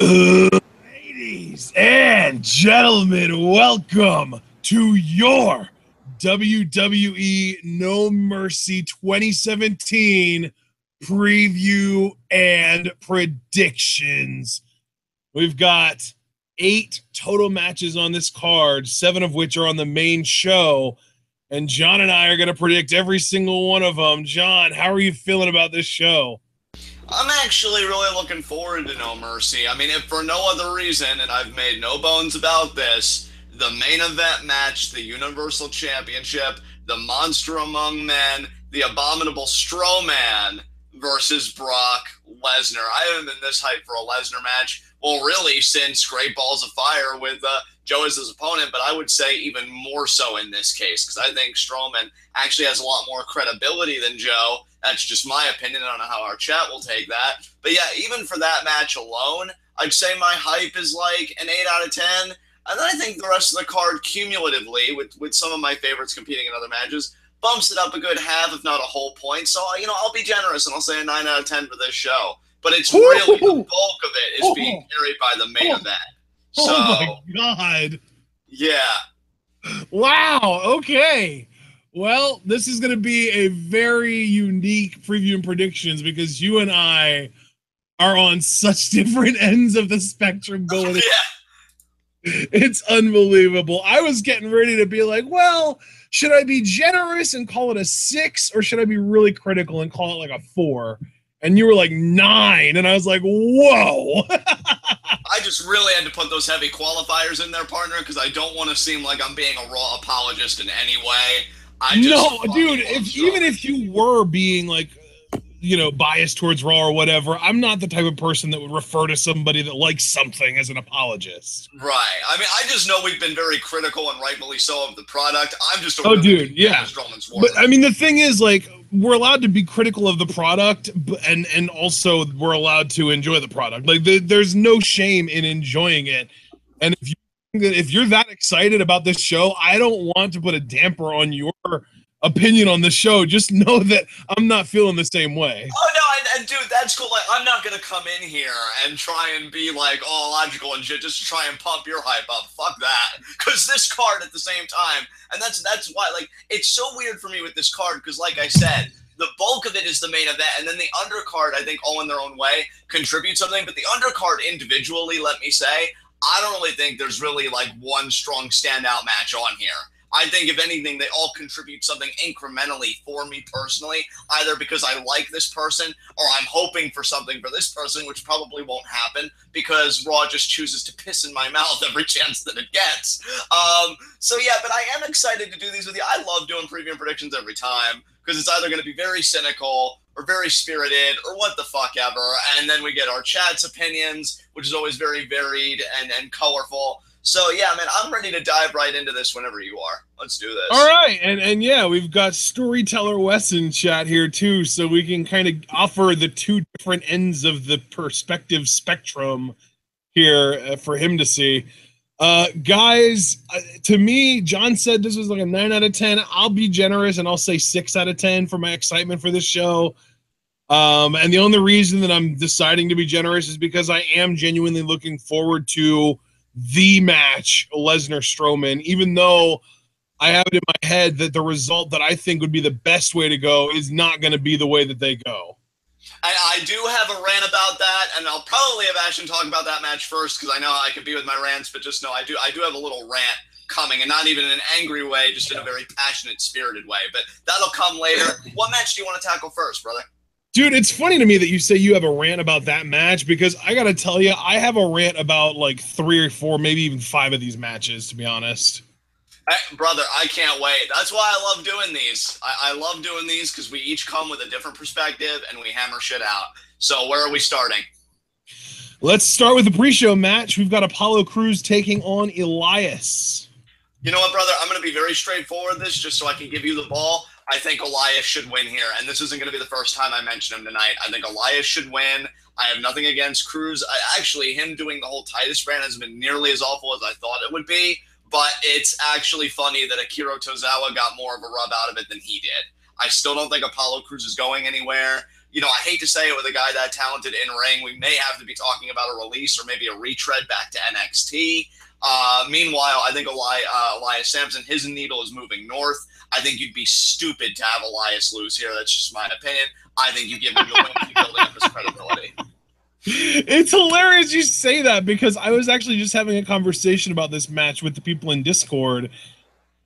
Ladies and gentlemen, welcome to your WWE No Mercy 2017 preview and predictions. We've got 8 total matches on this card, 7 of which are on the main show, and John and I are going to predict every single one of them. John, how are you feeling about this show? I'm actually really looking forward to No Mercy. I mean, if for no other reason, and I've made no bones about this, the main event match, the Universal Championship, the Monster Among Men, the Abominable Strowman versus Brock Lesnar. I haven't been this hyped for a Lesnar match, well, really, since Great Balls of Fire with Joe as his opponent, but I would say even more so in this case, because I think Strowman actually has a lot more credibility than Joe. That's just my opinion. I don't know how our chat will take that. But yeah, even for that match alone, I'd say my hype is like an 8 out of 10. And then I think the rest of the card cumulatively, with some of my favorites competing in other matches, bumps it up a good half, if not a whole point. So, I'll be generous and I'll say a 9 out of 10 for this show. But it's really, the bulk of it is being carried by the main event. So, oh my God. Yeah. Wow. Okay. Well, this is going to be a very unique preview and predictions because you and I are on such different ends of the spectrum going. It's unbelievable. I was getting ready to be like, well, should I be generous and call it a 6 or should I be really critical and call it like a 4? And you were like 9. And I was like, whoa. I just really had to put those heavy qualifiers in there, partner, because I don't want to seem like I'm being a raw apologist in any way. No, dude, even if you were being like, biased towards Raw or whatever, I'm not the type of person that would refer to somebody that likes something as an apologist. Right. I mean, I just know we've been very critical and rightfully so of the product. I'm just But I mean, the thing is, like, we're allowed to be critical of the product, and also we're allowed to enjoy the product. Like, there's no shame in enjoying it. And if you're that excited about this show, I don't want to put a damper on your opinion on the show. Just know that I'm not feeling the same way. Oh no, and dude, that's cool. Like, I'm not gonna come in here and try and be like all logical and shit just to try and pump your hype up. Fuck that. Because this card at the same time, and that's why, like, it's so weird for me with this card, because like I said, the bulk of it is the main event, and then the undercard, I think, all in their own way, contribute something. But the undercard individually, let me say, I don't really think there's really like one strong standout match on here. I think, if anything, they all contribute something incrementally for me personally, either because I like this person or I'm hoping for something for this person, which probably won't happen because Raw just chooses to piss in my mouth every chance that it gets. So yeah, but I am excited to do these with you. I love doing preview and predictions every time because it's either going to be very cynical or very spirited or what the fuck ever. And then we get our chat's opinions, which is always very varied and colorful. So, yeah, man, I'm ready to dive right into this whenever you are. Let's do this. All right. And yeah, we've got Storyteller Wes in chat here, too, so we can kind of offer the 2 different ends of the perspective spectrum here for him to see. Guys, to me, John said this was like a 9 out of 10. I'll be generous, and I'll say 6 out of 10 for my excitement for this show. And the only reason that I'm deciding to be generous is because I am genuinely looking forward to the match, Lesnar-Strowman, even though I have it in my head that the result that I think would be the best way to go is not going to be the way that they go. I do have a rant about that, and I'll probably have Ashton talk about that match first because I know I can be with my rants, but just know I do have a little rant coming, and not even in an angry way, just in a very passionate, spirited way. But that'll come later. What match do you want to tackle first, brother? Dude, it's funny to me that you say you have a rant about that match because I got to tell you, I have a rant about like 3 or 4, maybe even 5 of these matches, to be honest. Hey, brother, I can't wait. That's why I love doing these. I love doing these because we each come with a different perspective and we hammer shit out. So where are we starting? Let's start with the pre-show match. We've got Apollo Crews taking on Elias. You know what, brother? I'm going to be very straightforward with this just so I can give you the ball. I think Elias should win here, and this isn't going to be the first time I mention him tonight. I think Elias should win. I have nothing against Crews. Actually, him doing the whole Titus brand hasn't been nearly as awful as I thought it would be, but it's actually funny that Akira Tozawa got more of a rub out of it than he did. I still don't think Apollo Crews is going anywhere. you know, I hate to say it, with a guy that talented in ring, we may have to be talking about a release or maybe a retread back to NXT. Meanwhile, I think Elias Sampson, his needle is moving north. I think you'd be stupid to have Elias lose here. That's just my opinion. I think you give him the win to keep building up his credibility. It's hilarious you say that, because I was actually just having a conversation about this match with the people in Discord,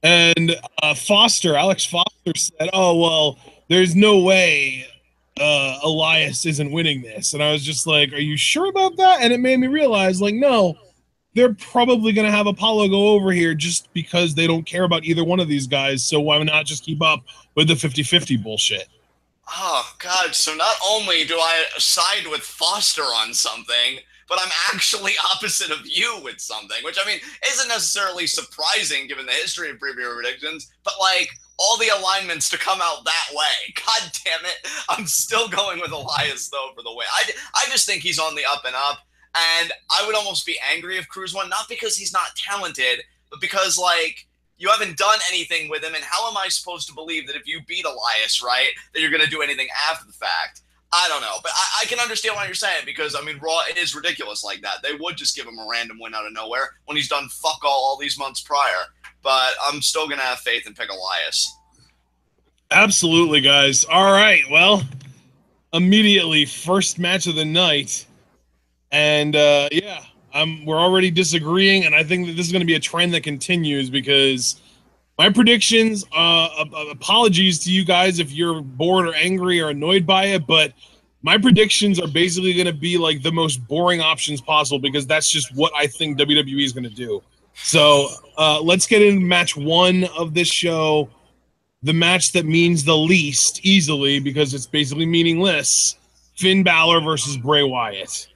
and Alex Foster said, "Oh well, there's no way Elias isn't winning this," and I was just like, "Are you sure about that?" And it made me realize, like, no, they're probably going to have Apollo go over here just because they don't care about either one of these guys. So why not just keep up with the 50-50 bullshit? Oh, God. So not only do I side with Foster on something, but I'm actually opposite of you with something, which, I mean, isn't necessarily surprising given the history of preview predictions, but, like, all the alignments to come out that way. God damn it. I'm still going with Elias, though, for the win. I just think he's on the up and up, and I would almost be angry if Cruz won, not because he's not talented, but because, like, you haven't done anything with him, and how am I supposed to believe that if you beat Elias, right, that you're going to do anything after the fact? I don't know, but I can understand what you're saying, because, I mean, Raw is ridiculous like that. They would just give him a random win out of nowhere when he's done fuck all these months prior, but I'm still going to have faith and pick Elias. Absolutely, guys. All right, well, immediately, first match of the night, and yeah, we're already disagreeing, and I think that this is going to be a trend that continues, because my predictions, apologies to you guys if you're bored or angry or annoyed by it, but my predictions are basically going to be like the most boring options possible, because that's just what I think WWE is going to do. So let's get into match one of this show, the match that means the least easily, because it's basically meaningless. Finn Balor versus Bray Wyatt.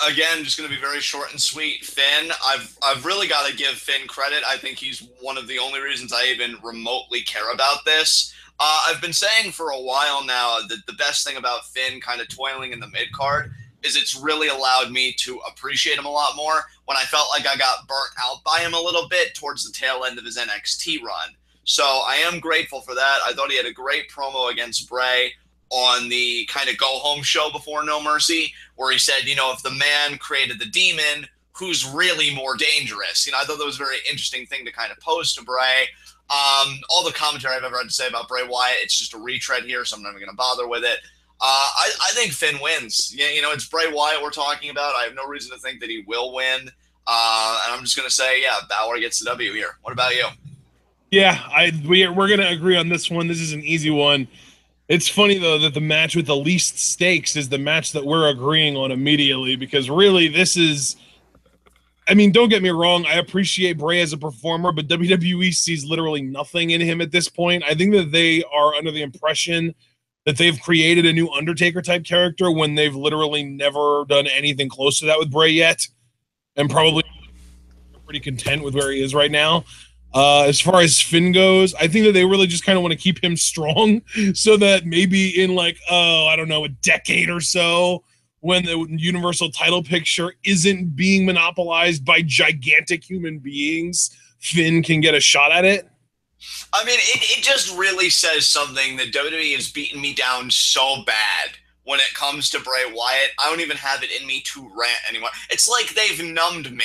Again, just going to be very short and sweet. Finn, I've really got to give Finn credit. I think he's one of the only reasons I even remotely care about this. I've been saying for a while now that the best thing about Finn kind of toiling in the mid-card is it's really allowed me to appreciate him a lot more when I felt like I got burnt out by him a little bit towards the tail end of his NXT run. So I am grateful for that. I thought he had a great promo against Bray on the kind of go-home show before No Mercy, where he said, you know, if the man created the demon, who's really more dangerous? You know, I thought that was a very interesting thing to kind of pose to Bray. All the commentary I've ever had to say about Bray Wyatt, it's just a retread here, so I'm not even going to bother with it. I think Finn wins. Yeah, you know, it's Bray Wyatt we're talking about. I have no reason to think that he will win. And I'm just going to say, yeah, Balor gets the W here. What about you? Yeah, we're going to agree on this one. This is an easy one. It's funny, though, that the match with the least stakes is the match that we're agreeing on immediately, because really this is, I mean, don't get me wrong, I appreciate Bray as a performer, but WWE sees literally nothing in him at this point. I think that they are under the impression that they've created a new Undertaker-type character when they've literally never done anything close to that with Bray yet, and probably pretty content with where he is right now. As far as Finn goes, I think that they really just kind of want to keep him strong so that maybe in like, I don't know, a decade or so, when the Universal title picture isn't being monopolized by gigantic human beings, Finn can get a shot at it. I mean, it just really says something that WWE has beaten me down so bad when it comes to Bray Wyatt. I don't even have it in me to rant anymore. It's like they've numbed me,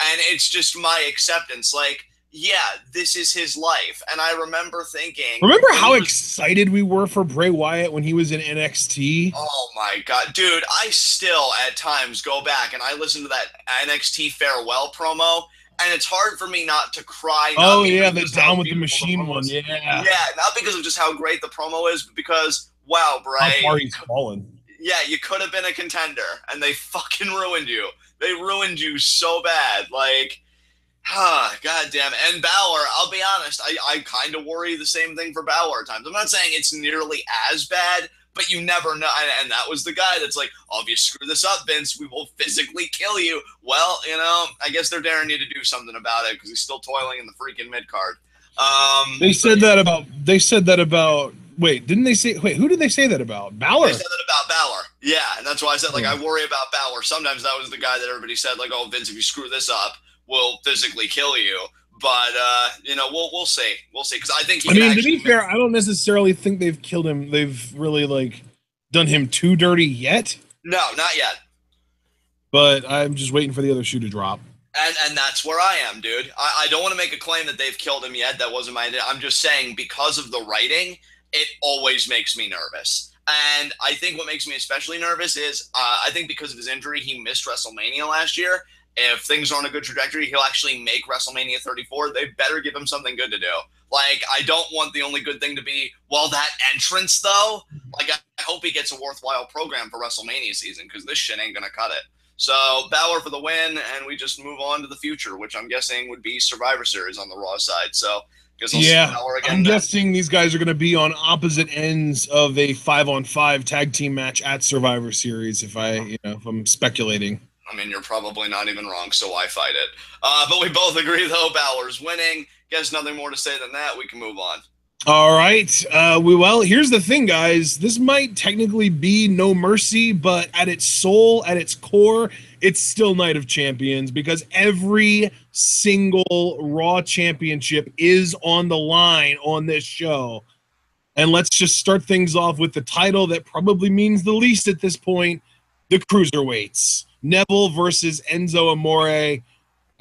and it's just my acceptance. Like, yeah, this is his life. And I remember thinking... Remember how excited we were for Bray Wyatt when he was in NXT? Oh, my God. Dude, I still, at times, go back and I listen to that NXT farewell promo, and it's hard for me not to cry. Oh, yeah, the Down with the Machine one, yeah. Yeah, not because of just how great the promo is, but because, wow, Bray... How far he's fallen. Yeah, you could have been a contender, and they fucking ruined you. They ruined you so bad. Like... God damn it. And Balor, I'll be honest, I kind of worry the same thing for Balor at times. I'm not saying it's nearly as bad, but you never know. And that was the guy that's like, oh, if you screw this up, Vince, we will physically kill you. Well, you know, I guess they're daring you to do something about it because he's still toiling in the freaking mid-card. They said that about, wait, didn't they say, wait, who did they say that about? Balor? They said that about Balor. Yeah, and that's why I said, like, I worry about Balor. Sometimes that was the guy that everybody said, like, oh, Vince, if you screw this up, will physically kill you, but you know, we'll see, because I think he. I mean, to be fair, I don't necessarily think they've killed him. They've really like done him too dirty yet. No, not yet. But I'm just waiting for the other shoe to drop. And that's where I am, dude. I don't want to make a claim that they've killed him yet. That wasn't my idea. I'm just saying because of the writing, it always makes me nervous. And I think what makes me especially nervous is I think because of his injury, he missed WrestleMania last year. If things are on a good trajectory, he'll actually make WrestleMania 34. They better give him something good to do. Like, I don't want the only good thing to be, well, that entrance, though. Like, I hope he gets a worthwhile program for WrestleMania season because this shit ain't going to cut it. So, Balor for the win, and we just move on to the future, which I'm guessing would be Survivor Series on the Raw side. So, yeah, I'm guessing these guys are going to be on opposite ends of a 5-on-5 tag team match at Survivor Series. If I'm speculating. I mean, you're probably not even wrong, so why fight it? But we both agree, though, Balor's winning. Guess nothing more to say than that. We can move on. All right. Well, here's the thing, guys. This might technically be No Mercy, but at its soul, at its core, it's still Night of Champions because every single Raw championship is on the line on this show. And let's just start things off with the title that probably means the least at this point, the Cruiserweights. Neville versus Enzo Amore. I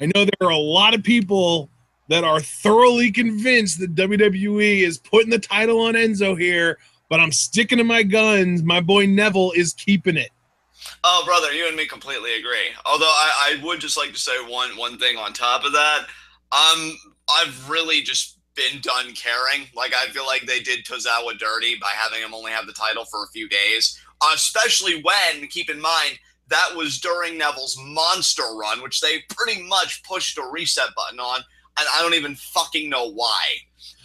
know there are a lot of people that are thoroughly convinced that WWE is putting the title on Enzo here, but I'm sticking to my guns. My boy Neville is keeping it. Oh, brother, you and me completely agree. Although I would just like to say one thing on top of that. I've really just been done caring. Like, I feel like they did Tozawa dirty by having him only have the title for a few days, especially when, keep in mind, that was during Neville's monster run, which they pretty much pushed a reset button on. And I don't even fucking know why.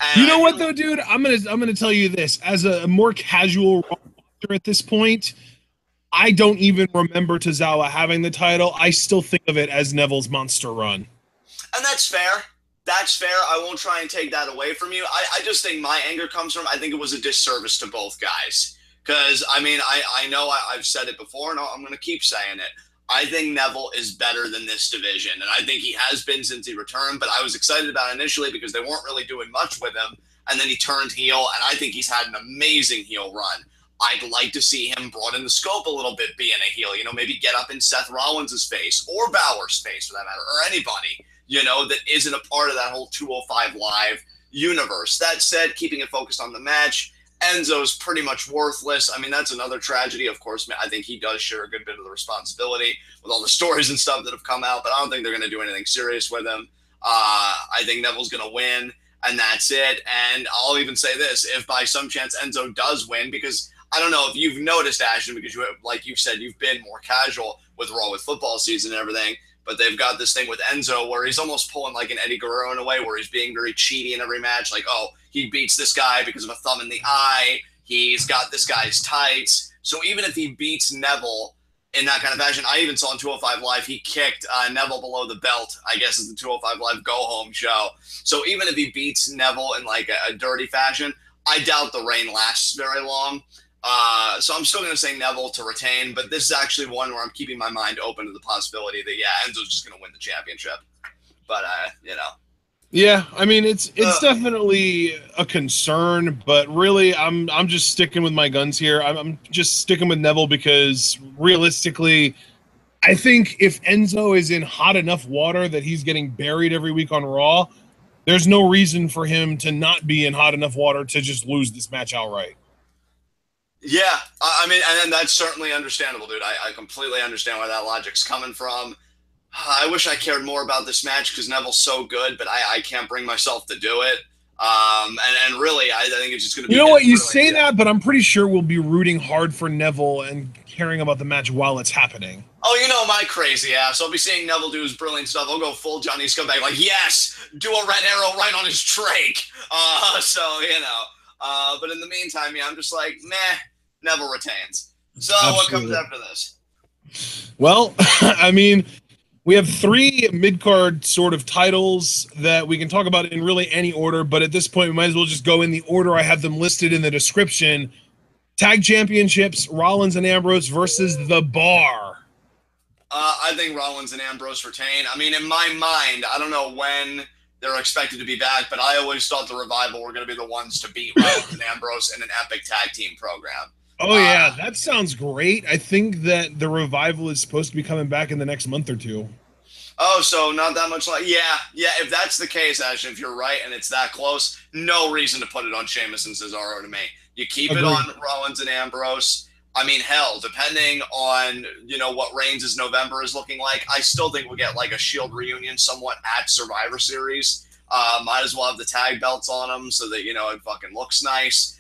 And you know what, though, dude? I'm gonna tell you this. As a more casual watcher at this point, I don't even remember Tozawa having the title. I still think of it as Neville's monster run. And that's fair. That's fair. I won't try and take that away from you. I just think my anger comes from, I think it was a disservice to both guys. Because, I mean, I know I've said it before, and I'm going to keep saying it. I think Neville is better than this division, and I think he has been since he returned, but I was excited about it initially because they weren't really doing much with him, and then he turned heel, and I think he's had an amazing heel run. I'd like to see him broaden the scope a little bit being a heel, maybe get up in Seth Rollins' face, or Balor's face for that matter, or anybody, that isn't a part of that whole 205 Live universe. That said, keeping it focused on the match, Enzo's pretty much worthless. I mean, that's another tragedy. Of course, I think he does share a good bit of the responsibility with all the stories and stuff that have come out, but I don't think they're going to do anything serious with him. I think Neville's going to win, and that's it. And I'll even say this, if by some chance Enzo does win, because I don't know if you've noticed, Ashton, because like you've said, you've been more casual with Raw with football season and everything, but they've got this thing with Enzo where he's almost pulling like an Eddie Guerrero in a way where he's being very cheaty in every match. Like, oh, he beats this guy because of a thumb in the eye. He's got this guy's tights. So even if he beats Neville in that kind of fashion, I even saw on 205 Live, he kicked Neville below the belt, I guess is the 205 Live go-home show. So even if he beats Neville in like a dirty fashion, I doubt the reign lasts very long. So I'm still going to say Neville to retain, but this is actually one where I'm keeping my mind open to the possibility that, Enzo's just going to win the championship. But, Yeah, I mean, it's definitely a concern, but really I'm just sticking with my guns here. I'm just sticking with Neville because realistically, I think if Enzo is in hot enough water that he's getting buried every week on Raw, there's no reason for him to not be in hot enough water to just lose this match outright. Yeah, I mean, and that's certainly understandable, dude. I completely understand where that logic's coming from. I wish I cared more about this match because Neville's so good, but I can't bring myself to do it. And really, I think it's just going to be... You know what? You say that, but I'm pretty sure we'll be rooting hard for Neville and caring about the match while it's happening. Oh, my crazy ass. I'll be seeing Neville do his brilliant stuff. I'll go full Johnny Scumbag, like, yes, do a red arrow right on his trach. But in the meantime, I'm just like, meh, Neville retains. So Absolutely. What comes after this? Well, I mean, we have 3 mid-card sort of titles that we can talk about in really any order, but at this point, we might as well just go in the order I have them listed in the description. Tag Championships, Rollins and Ambrose versus The Bar. I think Rollins and Ambrose retain. I mean, in my mind, I don't know when they're expected to be back, but I always thought the Revival were going to be the ones to beat Rollins and Ambrose in an epic tag team program. Oh yeah, that sounds great. I think that the revival is supposed to be coming back in the next month or two. Oh, so not that much like yeah. If that's the case, Ashton, if you're right and it's that close, no reason to put it on Sheamus and Cesaro to me. You keep it Agree. on Rollins and Ambrose. I mean, hell, depending on what Reigns' November is looking like, I still think we'll get like a Shield reunion somewhat at Survivor Series. Might as well have the tag belts on them so that it fucking looks nice.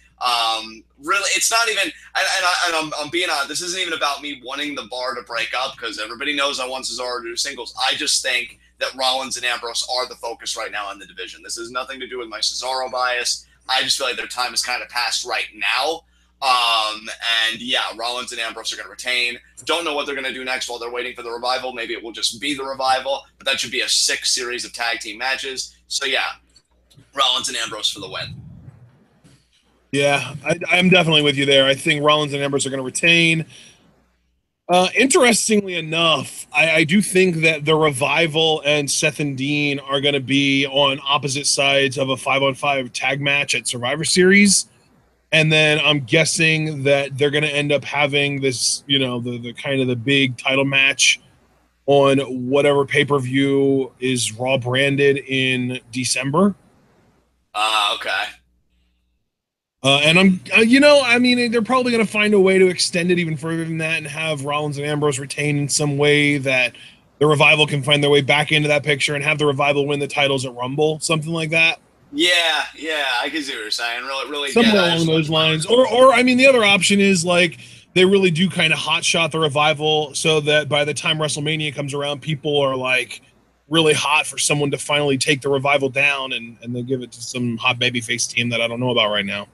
Really, it's not even, I'm being honest, this isn't even about me wanting the bar to break up because everybody knows I want Cesaro to do singles. I just think that Rollins and Ambrose are the focus right now in the division. This has nothing to do with my Cesaro bias. I just feel like their time is kind of passed right now. And yeah, Rollins and Ambrose are going to retain. Don't know what they're going to do next while they're waiting for the revival. Maybe it will just be the revival, but that should be a 6 series of tag team matches. So yeah, Rollins and Ambrose for the win. Yeah, I'm definitely with you there. I think Rollins and Ambrose are going to retain. Interestingly enough, I do think that the revival and Seth and Dean are going to be on opposite sides of a 5-on-5 tag match at Survivor Series. And then I'm guessing that they're going to end up having this, the kind of the big title match on whatever pay-per-view is Raw branded in December. Okay. And they're probably going to find a way to extend it even further than that and have Rollins and Ambrose retain in some way that the revival can find their way back into that picture and have the revival win the titles at Rumble, something like that. Yeah, I can see what you're saying. Really, Somewhere along those lines. Or the other option is like they really do kind of hot shot the revival so that by the time WrestleMania comes around, people are like really hot for someone to finally take the revival down and they give it to some hot babyface team that I don't know about right now.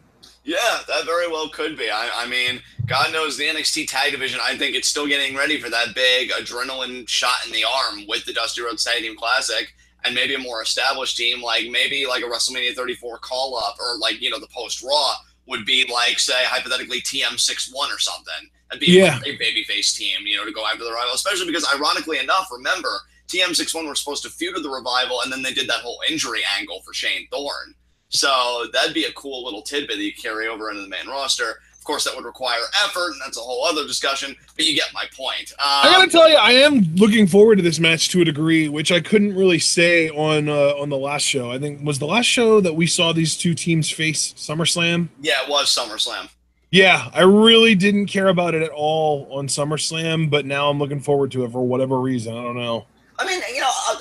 Yeah, that very well could be. I mean, God knows the NXT tag division, I think it's still getting ready for that big adrenaline shot in the arm with the Dusty Rhodes Tag Team Classic and maybe a more established team, maybe like a WrestleMania 34 call-up or the post-Raw would be like, say, hypothetically TM61 or something. That'd be a great babyface team, to go after the revival, especially because ironically enough, remember, TM61 were supposed to feud with the revival and then they did that whole injury angle for Shane Thorne. So that'd be a cool little tidbit that you carry over into the main roster. Of course, that would require effort, and that's a whole other discussion, but you get my point. I gotta tell you, I am looking forward to this match to a degree, which I couldn't really say on the last show. I think was the last show that we saw these two teams face SummerSlam. Yeah, it was SummerSlam. Yeah, I really didn't care about it at all on SummerSlam, but now I'm looking forward to it for whatever reason. I don't know. I mean,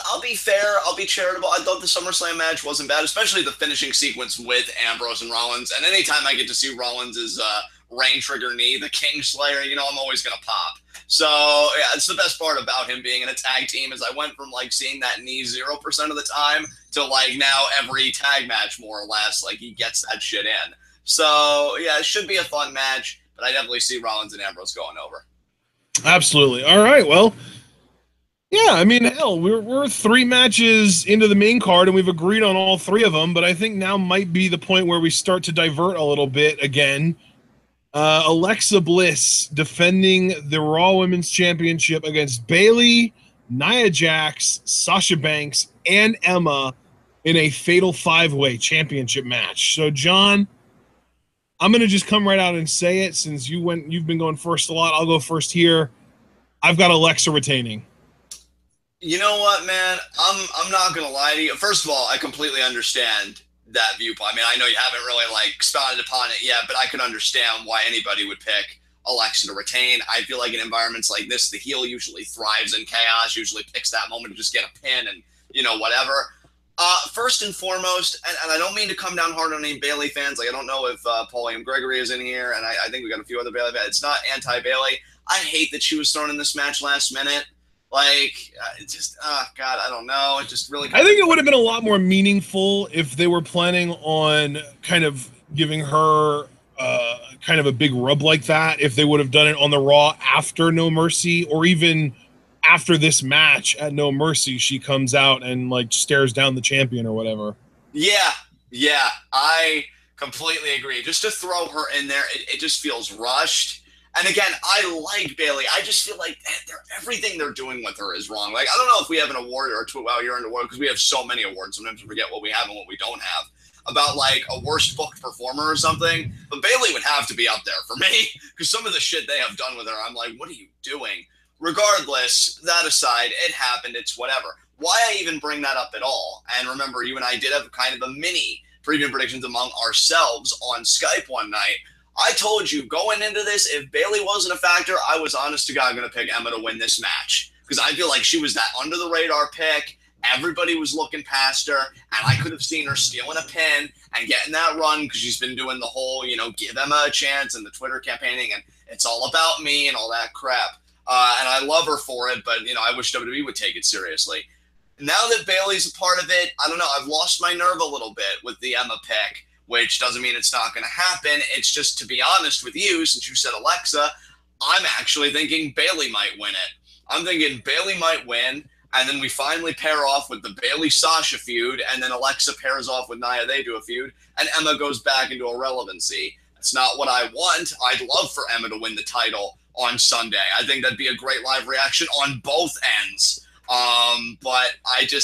I'll be fair. I'll be charitable. I thought the SummerSlam match wasn't bad, especially the finishing sequence with Ambrose and Rollins. And anytime I get to see Rollins' Rain Trigger knee, the Kingslayer, I'm always going to pop. So, yeah, it's the best part about him being in a tag team is I went from, seeing that knee 0% of the time to, now every tag match, more or less. He gets that shit in. So, yeah, it should be a fun match, but I definitely see Rollins and Ambrose going over. Absolutely. All right, well... Yeah, I mean, hell, we're 3 matches into the main card, and we've agreed on all 3 of them, but I think now might be the point where we start to divert a little bit again. Alexa Bliss defending the Raw Women's Championship against Bayley, Nia Jax, Sasha Banks, and Emma in a Fatal 5-Way Championship match. So, John, I'm going to just come right out and say it, since you've been going first a lot. I'll go first here. I've got Alexa retaining. You know what, man? I'm not gonna lie to you. First of all, I completely understand that viewpoint. I mean, I know you haven't really expounded upon it yet, but I can understand why anybody would pick Alexa to retain. I feel like in environments like this, the heel usually thrives in chaos, usually picks that moment to just get a pin and whatever. First and foremost, and I don't mean to come down hard on any Bayley fans. I don't know if Paulie and Gregory is in here, and I think we got a few other Bayley fans. It's not anti-Bayley. I hate that she was thrown in this match last minute. It's just, God, I don't know. It just really... I think it would have been a lot more meaningful if they were planning on kind of giving her kind of a big rub like that, if they would have done it on the Raw after No Mercy, or even after this match at No Mercy, she comes out and stares down the champion or whatever. Yeah, I completely agree. Just to throw her in there, it just feels rushed. And again, I like Bayley. I just feel like everything they're doing with her is wrong. I don't know if we have an award or two out here in the award because we have so many awards. Sometimes we forget what we have and what we don't have. about like a worst booked performer or something, but Bayley would have to be up there for me because some of the shit they have done with her, I'm like, what are you doing? Regardless, that aside, it happened. It's whatever. Why I even bring that up at all? And remember, you and I did have kind of a mini preview predictions among ourselves on Skype one night. I told you going into this, if Bayley wasn't a factor, I was honest to God going to pick Emma to win this match because I feel like she was that under the radar pick. Everybody was looking past her, and I could have seen her stealing a pin and getting that run because she's been doing the whole, give Emma a chance and the Twitter campaigning and it's all about me and all that crap. And I love her for it, but, I wish WWE would take it seriously. Now that Bayley's a part of it, I don't know. I've lost my nerve a little bit with the Emma pick, which doesn't mean it's not going to happen. It's just, to be honest with you, since you said Alexa, I'm actually thinking Bayley might win it. I'm thinking Bayley might win, and then we finally pair off with the Bayley-Sasha feud, and then Alexa pairs off with Nia. They do a feud, and Emma goes back into irrelevancy. It's not what I want. I'd love for Emma to win the title on Sunday. I think that'd be a great live reaction on both ends. But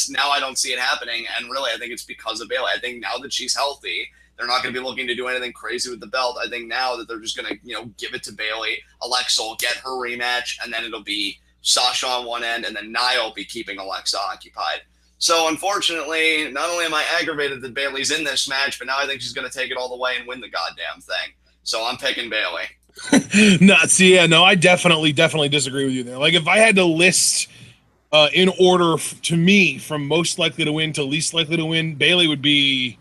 now I don't see it happening, and really I think it's because of Bayley. I think now that she's healthy, they're not going to be looking to do anything crazy with the belt. I think now that they're just going to, give it to Bayley, Alexa will get her rematch, and then it'll be Sasha on one end, and then Nia will be keeping Alexa occupied. So unfortunately, not only am I aggravated that Bayley's in this match, but now I think she's going to take it all the way and win the goddamn thing. So I'm picking Bayley. I definitely disagree with you there. Like, if I had to list in order to me from most likely to win to least likely to win, Bayley would be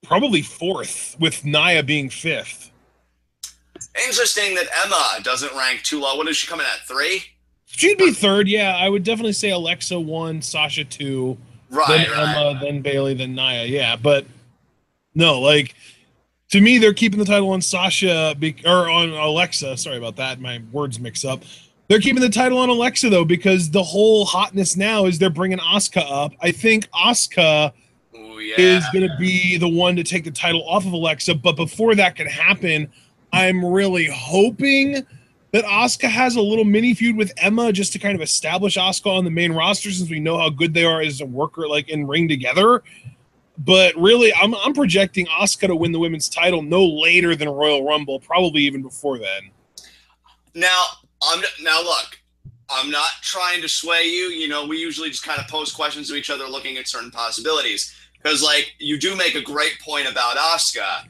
probably fourth, with Nia being fifth. Interesting that Emma doesn't rank too low. What is she coming at, 3? She'd be third, yeah. I would definitely say Alexa 1, Sasha 2, then Emma, then Bayley, then Nia. Yeah, but no, like, to me, they're keeping the title on Sasha or on Alexa. Sorry about that. My words mix up. They're keeping the title on Alexa, though, because the whole hotness now is they're bringing Asuka up. I think Asuka is going to be the one to take the title off of Alexa, but before that can happen, I'm really hoping that Asuka has a little mini feud with Emma just to kind of establish Asuka on the main roster, since we know how good they are as a worker, like in ring together. But really, I'm projecting Asuka to win the women's title no later than Royal Rumble, probably even before then. Now look, I'm not trying to sway you. We usually just kind of pose questions to each other, looking at certain possibilities. Because, like, you do make a great point about Asuka.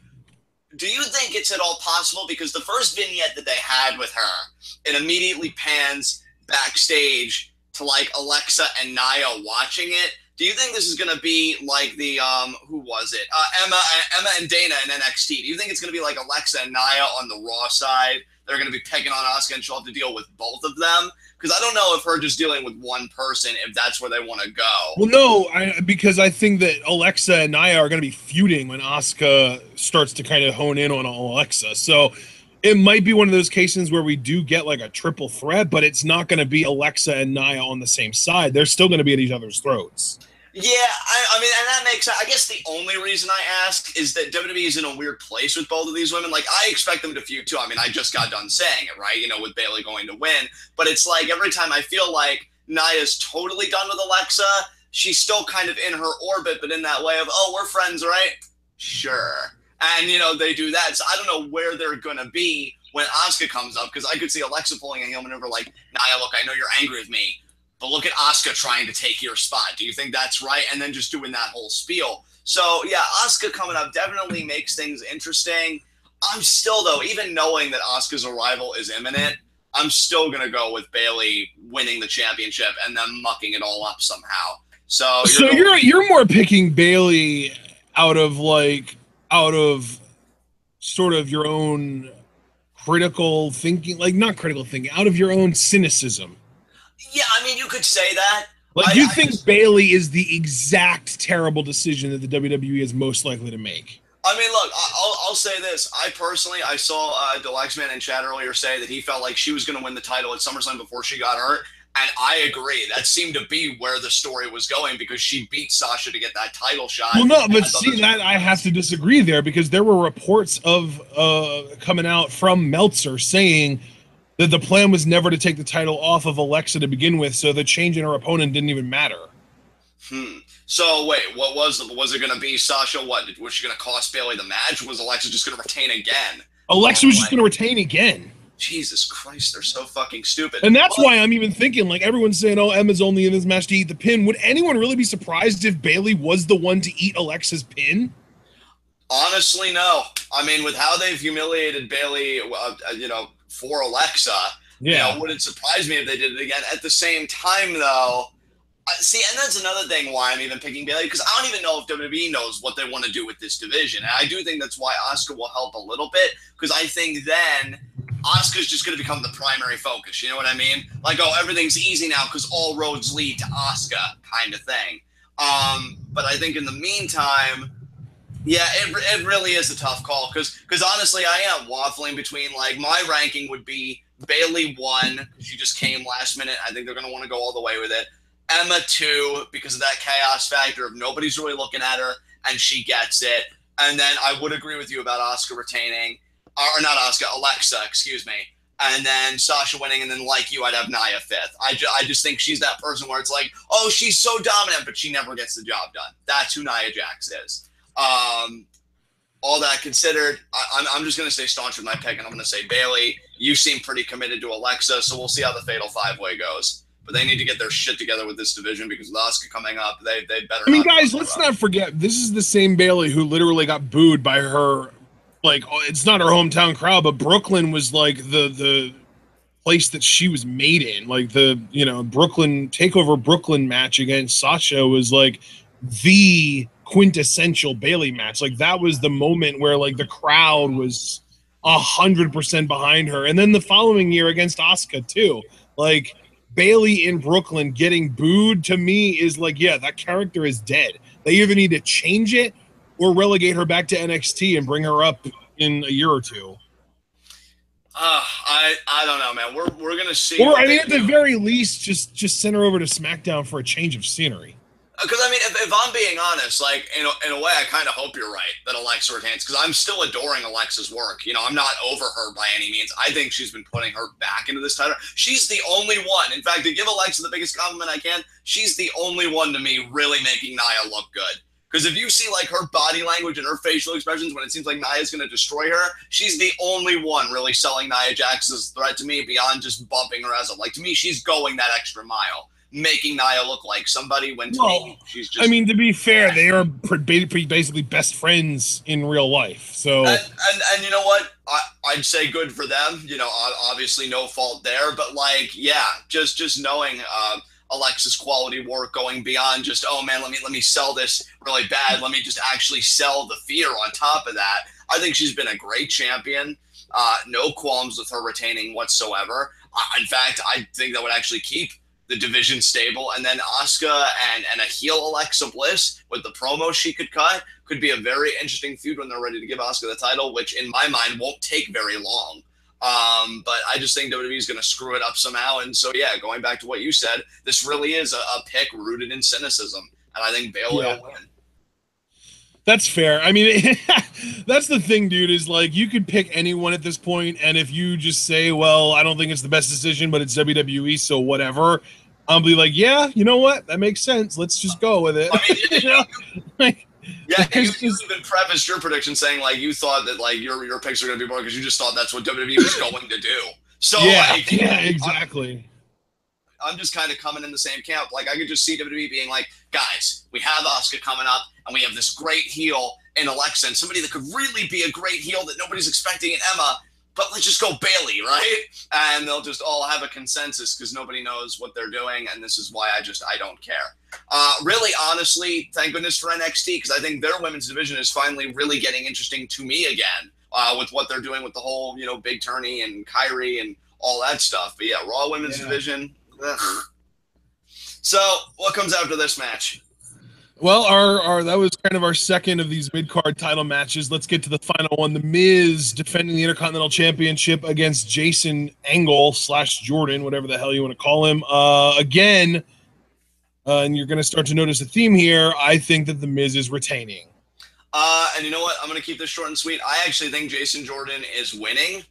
Do you think it's at all possible? Because the first vignette that they had with her, it immediately pans backstage to, like, Alexa and Nia watching it. Do you think this is going to be like the, who was it? Emma and Dana in NXT. Do you think it's going to be like Alexa and Nia on the Raw side? They're going to be picking on Asuka and she'll have to deal with both of them? Because I don't know if her just dealing with one person, if that's where they want to go. Well, no, because I think that Alexa and Nia are going to be feuding when Asuka starts to kind of hone in on Alexa. So it might be one of those cases where we do get like a triple threat, but it's not going to be Alexa and Nia on the same side. They're still going to be at each other's throats. Yeah, I mean, and that makes sense. I guess the only reason I ask is that WWE is in a weird place with both of these women. Like, I expect them to feud too. I mean, I just got done saying it, right? With Bayley going to win. But it's like every time I feel like Nia's totally done with Alexa, she's still kind of in her orbit, but in that way of, oh, we're friends, right? Sure. And, they do that. So I don't know where they're going to be when Asuka comes up, because I could see Alexa pulling a heel maneuver like, Nia, look, I know you're angry with me, but look at Asuka trying to take your spot. Do you think that's right? And then just doing that whole spiel. So, yeah, Asuka coming up definitely makes things interesting. I'm still, though, even knowing that Asuka's arrival is imminent, I'm still going to go with Bayley winning the championship and then mucking it all up somehow. So you're more picking Bayley out of sort of your own critical thinking, like not critical thinking, out of your own cynicism. Yeah, I mean, you could say that. Like, you think Bayley is the exact terrible decision that the WWE is most likely to make? I mean, look, I'll say this. I saw Deluxeman in chat earlier say that he felt like she was going to win the title at SummerSlam before she got hurt. And I agree. That seemed to be where the story was going, because she beat Sasha to get that title shot. Well, no, but see, that I have to disagree there, because there were reports of coming out from Meltzer saying that the plan was never to take the title off of Alexa to begin with, so the change in her opponent didn't even matter. So wait, was it going to be Sasha? Was she going to cost Bayley the match? Was Alexa just going to retain again? Alexa was just going to retain again. Jesus Christ, they're so fucking stupid. And that's why I'm even thinking, like, everyone's saying, oh, Emma's only in this match to eat the pin. Would anyone really be surprised if Bayley was the one to eat Alexa's pin? Honestly, no. I mean, with how they've humiliated Bayley, for Alexa, wouldn't surprise me if they did it again. At the same time, though, see, and that's another thing why I'm even picking Bayley, because I don't even know if WWE knows what they want to do with this division. And I do think that's why Asuka will help a little bit, because I think then Asuka's just going to become the primary focus. You know what I mean? Like, oh, everything's easy now because all roads lead to Asuka kind of thing. But I think in the meantime, yeah, it really is a tough call because honestly, I am waffling between, like, my ranking would be Bayley 1, she just came last minute. I think they're going to want to go all the way with it. Emma 2, because of that chaos factor of nobody's really looking at her and she gets it. And then I would agree with you about Asuka retaining. Or not Asuka, Alexa, excuse me. And then Sasha winning, and then, like you, I'd have Nia 5th. I just think she's that person where it's like, oh, she's so dominant, but she never gets the job done. That's who Nia Jax is. All that considered, I'm just going to stay staunch with my pick, and I'm going to say Bayley. You seem pretty committed to Alexa, so we'll see how the Fatal 5-Way goes. But they need to get their shit together with this division because with Asuka coming up, they better. I mean, guys, let's not forget, this is the same Bayley who literally got booed by her. Like, it's not her hometown crowd, but Brooklyn was like the place that she was made in. Like the, Brooklyn takeover Brooklyn match against Sasha was like the quintessential Bayley match. Like that was the moment where like the crowd was 100% behind her. And then the following year against Asuka too. Like Bayley in Brooklyn getting booed to me is like, yeah, that character is dead. They either need to change it or relegate her back to NXT and bring her up in a year or two. I don't know, man. We're gonna see. Or I mean, at the very least, just send her over to SmackDown for a change of scenery. Because I mean, if I'm being honest, like in a way, I kind of hope you're right that Alexa retains. Because I'm still adoring Alexa's work. I'm not over her by any means. I think she's been putting her back into this title. She's the only one. In fact, to give Alexa the biggest compliment I can, she's the only one to me really making Nia look good. Because if you see like her body language and her facial expressions when it seems like Nia's going to destroy her, she's the only one really selling Nia Jax's threat to me beyond just bumping her as a, like, to me, she's going that extra mile, making Nia look like somebody when to me, she's just. I mean, to be fair, they are basically best friends in real life. So. And you know what? I'd say good for them. Obviously no fault there, but like, yeah, just knowing, Alexa's quality work going beyond just, oh man, let me sell this really bad. Let me just actually sell the fear on top of that. I think she's been a great champion. No qualms with her retaining whatsoever. In fact, I think that would actually keep the division stable. And then Asuka and a heel Alexa Bliss with the promo she could cut could be a very interesting feud when they're ready to give Asuka the title, which in my mind won't take very long. But I just think WWE is going to screw it up somehow. And so, yeah, going back to what you said, this really is a pick rooted in cynicism. And I think Bayley will win. That's fair. I mean, that's the thing, dude, is like you could pick anyone at this point. And if you just say, well, I don't think it's the best decision, but it's WWE, so whatever, I'll be like, yeah, you know what? That makes sense. Let's just go with it. I mean, yeah, you even prefaced your prediction saying like you thought that like your picks are going to be more because you just thought that's what WWE was going to do. So yeah, exactly. I'm just kind of coming in the same camp. Like I could just see WWE being like, guys, we have Asuka coming up, and we have this great heel in Alexa, and somebody that could really be a great heel that nobody's expecting in Emma. But let's just go Bayley, right? And they'll just all have a consensus because nobody knows what they're doing, and this is why I don't care. Really, honestly, thank goodness for NXT because I think their women's division is finally really getting interesting to me again with what they're doing with the whole, Big Tourney and Kyrie and all that stuff. But yeah, Raw women's division. Ugh. So, what comes after this match? Well, our that was kind of our second of these mid-card title matches. Let's get to the final one. The Miz defending the Intercontinental Championship against Jason Angle / Jordan, whatever the hell you want to call him. Again, and you're going to start to notice a theme here. I think that the Miz is retaining. And you know what? I'm going to keep this short and sweet. I actually think Jason Jordan is winning.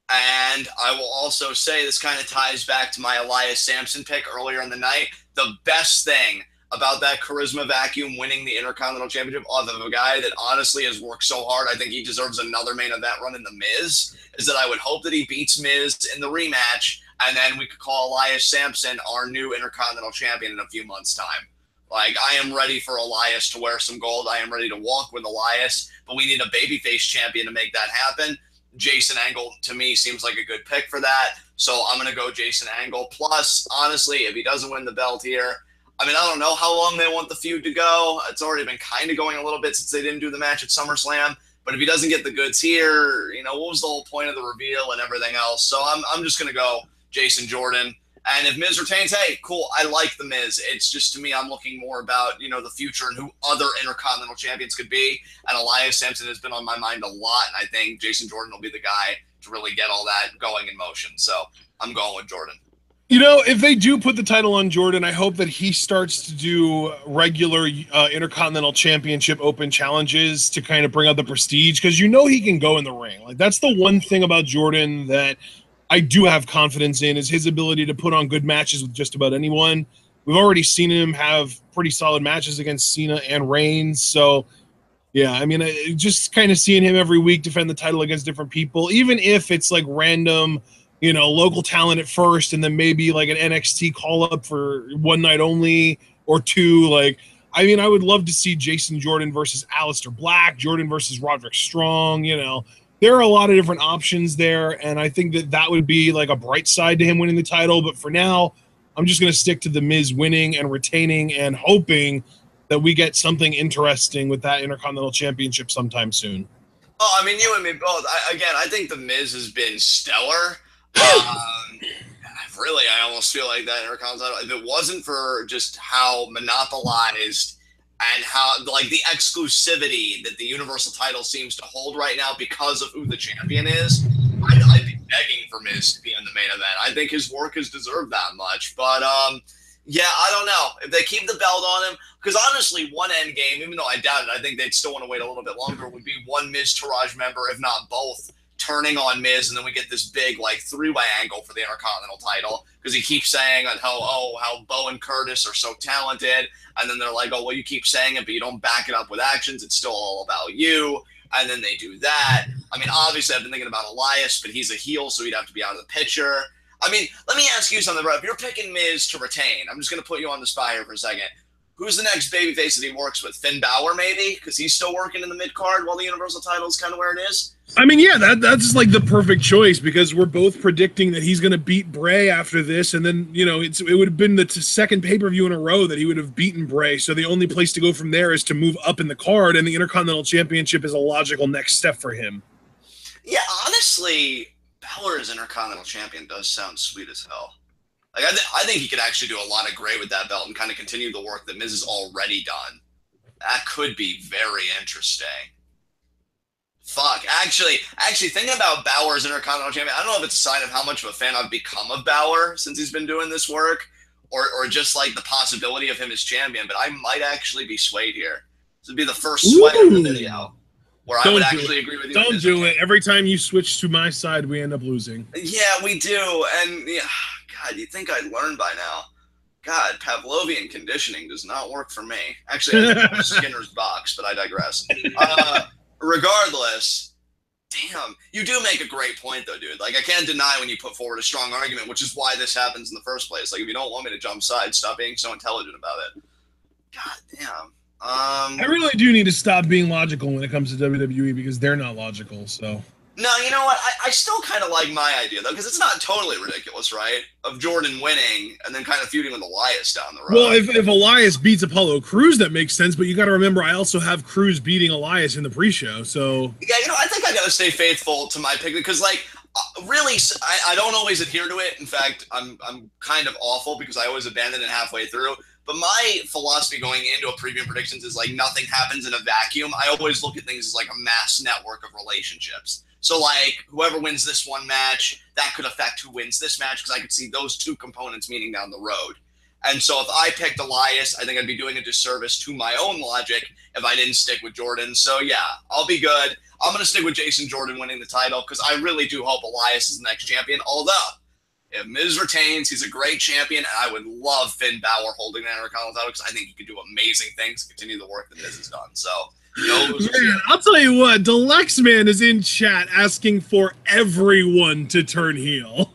And I will also say this kind of ties back to my Elias Sampson pick earlier in the night. The best thing about that charisma vacuum winning the Intercontinental Championship off of a guy that honestly has worked so hard. I think he deserves another main event run in The Miz, is that I would hope that he beats Miz in the rematch, and then we could call Elias Sampson our new Intercontinental Champion in a few months' time. Like, I am ready for Elias to wear some gold. I am ready to walk with Elias, but we need a babyface champion to make that happen. Jason Angle, to me, seems like a good pick for that. So I'm going to go Jason Angle. Plus, honestly, if he doesn't win the belt here, I mean, I don't know how long they want the feud to go. It's already been kind of going a little bit since they didn't do the match at SummerSlam. But if he doesn't get the goods here, you know, what was the whole point of the reveal and everything else? So I'm just going to go Jason Jordan. And if Miz retains, hey, cool, I like the Miz. It's just, to me, I'm looking more about, you know, the future and who other Intercontinental Champions could be. And Elias Sampson has been on my mind a lot. And I think Jason Jordan will be the guy to really get all that going in motion. So I'm going with Jordan. You know, if they do put the title on Jordan, I hope that he starts to do regular Intercontinental Championship Open challenges to kind of bring out the prestige, because you know he can go in the ring. Like, that's the one thing about Jordan that I do have confidence in, is his ability to put on good matches with just about anyone. We've already seen him have pretty solid matches against Cena and Reigns. So, yeah, I mean, just kind of seeing him every week defend the title against different people, even if it's like random, you know, local talent at first, and then maybe like an NXT call-up for one night only or two. Like, I mean, I would love to see Jason Jordan versus Aleister Black, Jordan versus Roderick Strong. You know, there are a lot of different options there, and I think that that would be like a bright side to him winning the title. But for now, I'm just going to stick to the Miz winning and retaining and hoping that we get something interesting with that Intercontinental Championship sometime soon. Oh, I mean, you and me both. I think the Miz has been stellar. Really, I almost feel like that Intercontinental, if it wasn't for just how monopolized and how, like, the exclusivity that the Universal title seems to hold right now because of who the champion is, I'd be begging for Miz to be in the main event. I think his work has deserved that much. But, yeah, I don't know. If they keep the belt on him, because honestly, one end game, even though I doubt it, I think they'd still want to wait a little bit longer, would be one Miz Taraj member, if not both, turning on Miz, and then we get this big like three-way angle for the Intercontinental title, because he keeps saying how Bo and Curtis are so talented, and then they're like, oh, well, you keep saying it, but you don't back it up with actions. It's still all about you. And then they do that. I mean, obviously, I've been thinking about Elias, but he's a heel, so he'd have to be out of the picture. I mean, let me ask you something, bro. If you're picking Miz to retain, I'm just going to put you on the spot here for a second. Who's the next babyface that he works with? Finn Balor, maybe? Because he's still working in the mid-card while the Universal title is kind of where it is? I mean, yeah, that's like the perfect choice, because we're both predicting that he's going to beat Bray after this, and then, you know, it would have been the second pay-per-view in a row that he would have beaten Bray, so the only place to go from there is to move up in the card, and the Intercontinental Championship is a logical next step for him. Yeah, honestly, Balor as Intercontinental Champion does sound sweet as hell. Like, I think he could actually do a lot of great with that belt and kind of continue the work that Miz has already done. That could be very interesting. Fuck. Actually, thinking about Balor as Intercontinental Champion, I don't know if it's a sign of how much of a fan I've become of Balor since he's been doing this work, or just like the possibility of him as champion, but I might actually be swayed here. This would be the first sway of the video where I would actually agree with you. Don't do it. Every time you switch to my side, we end up losing. Yeah, we do. And yeah, God, you'd think I'd learn by now. God, Pavlovian conditioning does not work for me. Actually, I think it's Skinner's box, but I digress. Regardless, damn, you do make a great point, though, dude. Like, I can't deny when you put forward a strong argument, which is why this happens in the first place. Like, if you don't want me to jump sides, stop being so intelligent about it. God damn. I really do need to stop being logical when it comes to WWE, because they're not logical, so... No, you know what? I still kind of like my idea, though, because it's not totally ridiculous, right? Of Jordan winning and then kind of feuding with Elias down the road. Well, if Elias beats Apollo Crews, that makes sense, but you got to remember, I also have Crews beating Elias in the pre-show, so... Yeah, you know, I think I got to stay faithful to my pick, because, like, really, I don't always adhere to it. In fact, I'm kind of awful, because I always abandon it halfway through. But my philosophy going into a preview predictions is, like, nothing happens in a vacuum. I always look at things as, like, a mass network of relationships. So, like, whoever wins this one match, that could affect who wins this match, because I could see those two components meeting down the road. And so if I picked Elias, I think I'd be doing a disservice to my own logic if I didn't stick with Jordan. So, yeah, I'll be good. I'm going to stick with Jason Jordan winning the title, because I really do hope Elias is the next champion. Although, If Miz retains, he's a great champion, and I would love Finn Balor holding the Intercontinental title because I think he could do amazing things to continue the work that Miz has done. So, man, I'll tell you what, Delexman is in chat asking for everyone to turn heel.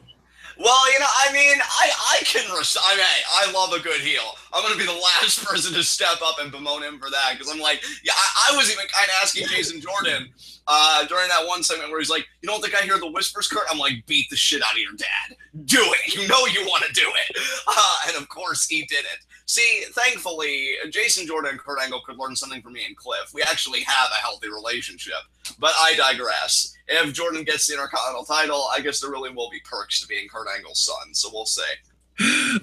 Well, I mean, I love a good heel. I'm going to be the last person to step up and bemoan him for that because I'm like, yeah, I was even kind of asking Jason Jordan during that one segment where he's like, you don't think I hear the whispers, Kurt? I'm like, beat the shit out of your dad. Do it. You know you want to do it. And of course he didn't. See, thankfully, Jason Jordan and Kurt Angle could learn something from me and Cliff. We actually have a healthy relationship. But I digress. If Jordan gets the Intercontinental title, I guess there really will be perks to being Kurt Angle's son. So we'll see.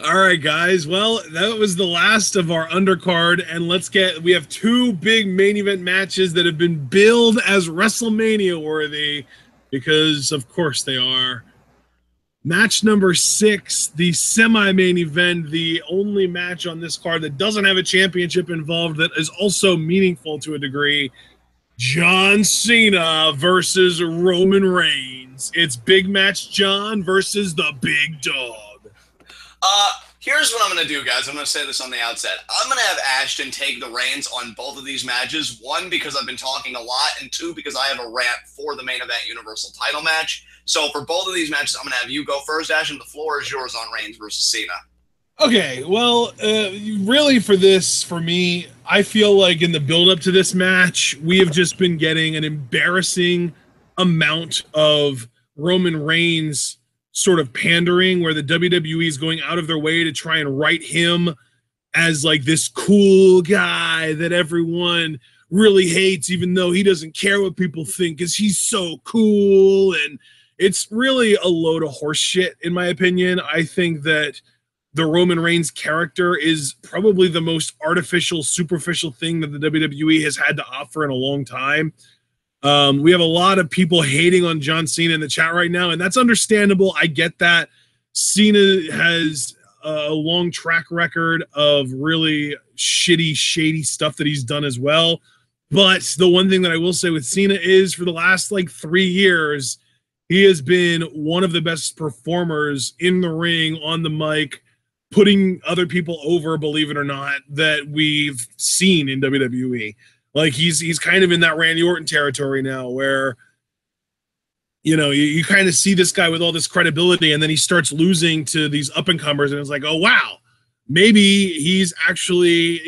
All right, guys. Well, that was the last of our undercard. And we have two big main event matches that have been billed as WrestleMania worthy because, of course, they are. Match number 6, the semi-main event, the only match on this card that doesn't have a championship involved that is also meaningful to a degree. John Cena versus Roman Reigns. It's Big Match John versus the Big Dog. Here's what I'm going to do, guys. I'm going to say this on the outset. I'm going to have Ashton take the reins on both of these matches. 1, because I've been talking a lot, and 2, because I have a rant for the main event Universal title match. So for both of these matches, I'm going to have you go first, Ashton. The floor is yours on Reigns versus Cena. Okay, well, really for me, I feel like in the build-up to this match, we have just been getting an embarrassing amount of Roman Reigns sort of pandering where the WWE is going out of their way to try and write him as like this cool guy that everyone really hates, even though he doesn't care what people think because he's so cool. And it's really a load of horse shit, in my opinion. I think that the Roman Reigns character is probably the most artificial, superficial thing that the WWE has had to offer in a long time. We have a lot of people hating on John Cena in the chat right now, and that's understandable. I get that. Cena has a long track record of really shitty, shady stuff that he's done as well. But the one thing that I will say with Cena is for the last 3 years, he has been one of the best performers in the ring, on the mic, putting other people over, believe it or not, that we've seen in WWE. Like he's kind of in that Randy Orton territory now where, you kind of see this guy with all this credibility and then he starts losing to these up and comers and it's like, oh, wow, maybe he's actually,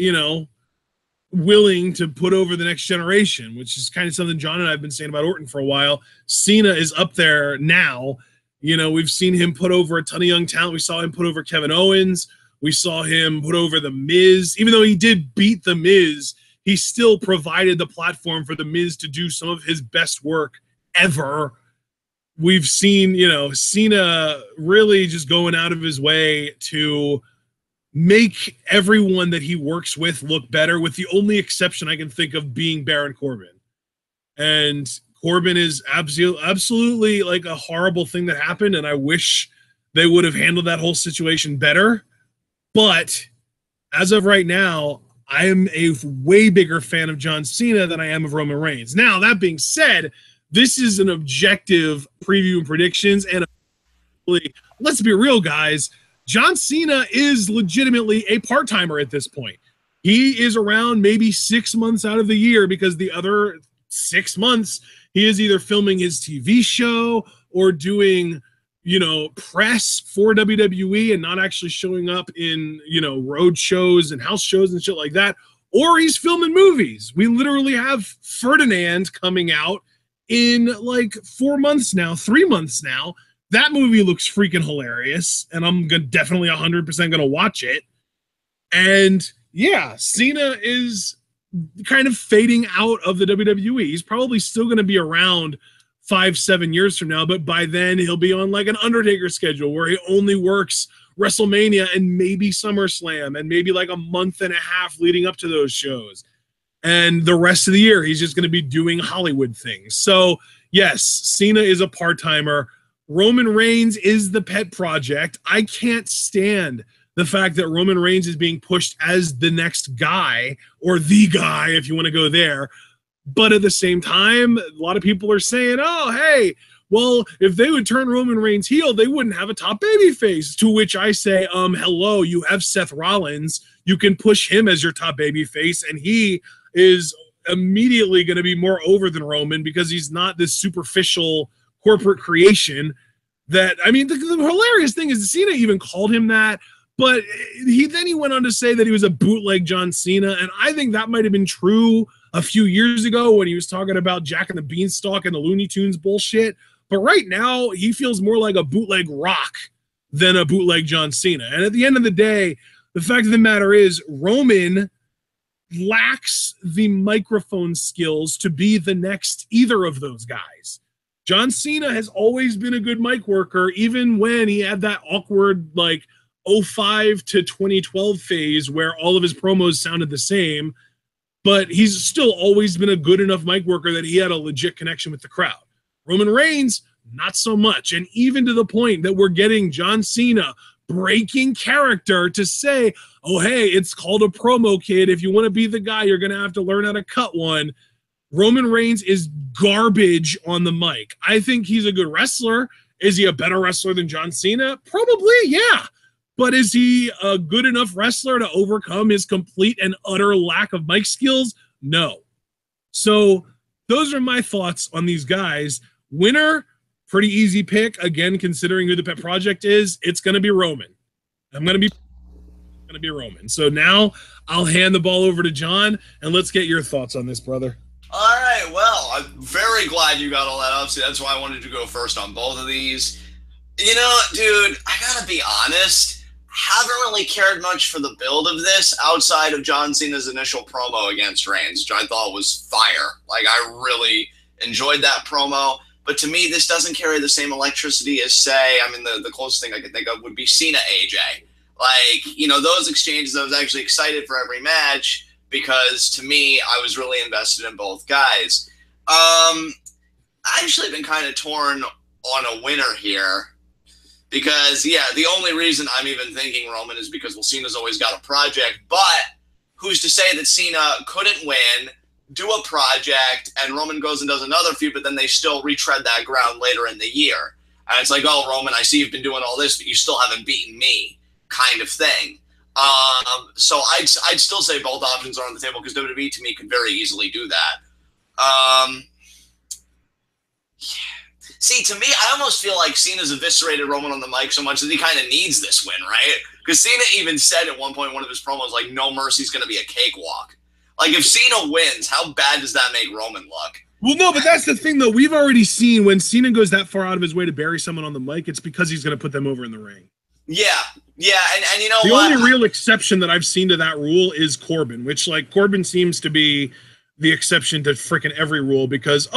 willing to put over the next generation, which is kind of something John and I have been saying about Orton for a while. Cena is up there now. We've seen him put over a ton of young talent. We saw him put over Kevin Owens. We saw him put over The Miz. Even though he did beat The Miz, he still provided the platform for The Miz to do some of his best work ever. We've seen, Cena really just going out of his way to make everyone that he works with look better, with the only exception I can think of being Baron Corbin. And Corbin is absolutely like a horrible thing that happened, and I wish they would have handled that whole situation better. But as of right now, I am a way bigger fan of John Cena than I am of Roman Reigns. Now, that being said, this is an objective preview and predictions, and let's be real, guys. John Cena is legitimately a part-timer at this point. He is around maybe 6 months out of the year because the other 6 months he is either filming his TV show or doing press for WWE and not actually showing up in, road shows and house shows and shit like that, or he's filming movies. We literally have Ferdinand coming out in 4 months now, 3 months now. That movie looks freaking hilarious, and I'm definitely 100% going to watch it. And yeah, Cena is kind of fading out of the WWE. He's probably still going to be around 5-7 years from now, but by then he'll be on an Undertaker schedule where he only works WrestleMania and maybe SummerSlam and maybe a month and a half leading up to those shows. And the rest of the year, he's just going to be doing Hollywood things. So yes, Cena is a part-timer. Roman Reigns is the pet project. I can't stand the fact that Roman Reigns is being pushed as the next guy, or the guy, if you want to go there. But at the same time, a lot of people are saying, oh, hey, well, if they would turn Roman Reigns heel, they wouldn't have a top baby face. To which I say, hello, you have Seth Rollins. You can push him as your top baby face, and he is immediately going to be more over than Roman because he's not this superficial corporate creation that, I mean, the hilarious thing is Cena even called him that, but he went on to say that he was a bootleg John Cena, and I think that might have been true a few years ago when he was talking about Jack and the Beanstalk and the Looney Tunes bullshit, but right now he feels more like a bootleg Rock than a bootleg John Cena. And at the end of the day, the fact of the matter is Roman lacks the microphone skills to be the next either of those guys. John Cena has always been a good mic worker, even when he had that awkward, like, 05 to 2012 phase where all of his promos sounded the same, but he's still always been a good enough mic worker that he had a legit connection with the crowd. Roman Reigns, not so much. And even to the point that we're getting John Cena breaking character to say, oh, hey, it's called a promo, kid. If you want to be the guy, you're going to have to learn how to cut one. Roman Reigns is garbage on the mic. I think he's a good wrestler. Is he a better wrestler than John Cena? Probably, yeah. But is he a good enough wrestler to overcome his complete and utter lack of mic skills? No. So those are my thoughts on these guys. Winner, pretty easy pick. Again, considering who the pet project is, it's going to be Roman. I'm going to be Roman. So now I'll hand the ball over to John, and let's get your thoughts on this, brother. All right, well, I'm very glad you got all that up. See, that's why I wanted to go first on both of these. You know, dude, I got to be honest. Haven't really cared much for the build of this outside of John Cena's initial promo against Reigns, which I thought was fire. Like, I really enjoyed that promo. But to me, this doesn't carry the same electricity as, say, I mean, the closest thing I could think of would be Cena AJ. Like, you know, those exchanges, I was actually excited for every match because, to me, I was really invested in both guys. I've actually been kind of torn on a winner here. Because, yeah, the only reason I'm even thinking Roman is because, well, Cena's always got a project. But who's to say that Cena couldn't win, do a project, and Roman goes and does another feud, but then they still retread that ground later in the year. And it's like, oh, Roman, I see you've been doing all this, but you still haven't beaten me, kind of thing. So I'd still say both options are on the table because WWE, to me, could very easily do that. Yeah. See, to me, I almost feel like Cena's eviscerated Roman on the mic so much that he kind of needs this win, right? Because Cena even said at one point in one of his promos, like, no mercy's going to be a cakewalk. Like, if Cena wins, how bad does that make Roman look? Well, no, but that's the thing, though. We've already seen when Cena goes that far out of his way to bury someone on the mic, it's because he's going to put them over in the ring. Yeah, and you know the what? The only real exception that I've seen to that rule is Corbin, which, like, Corbin seems to be the exception to freaking every rule because,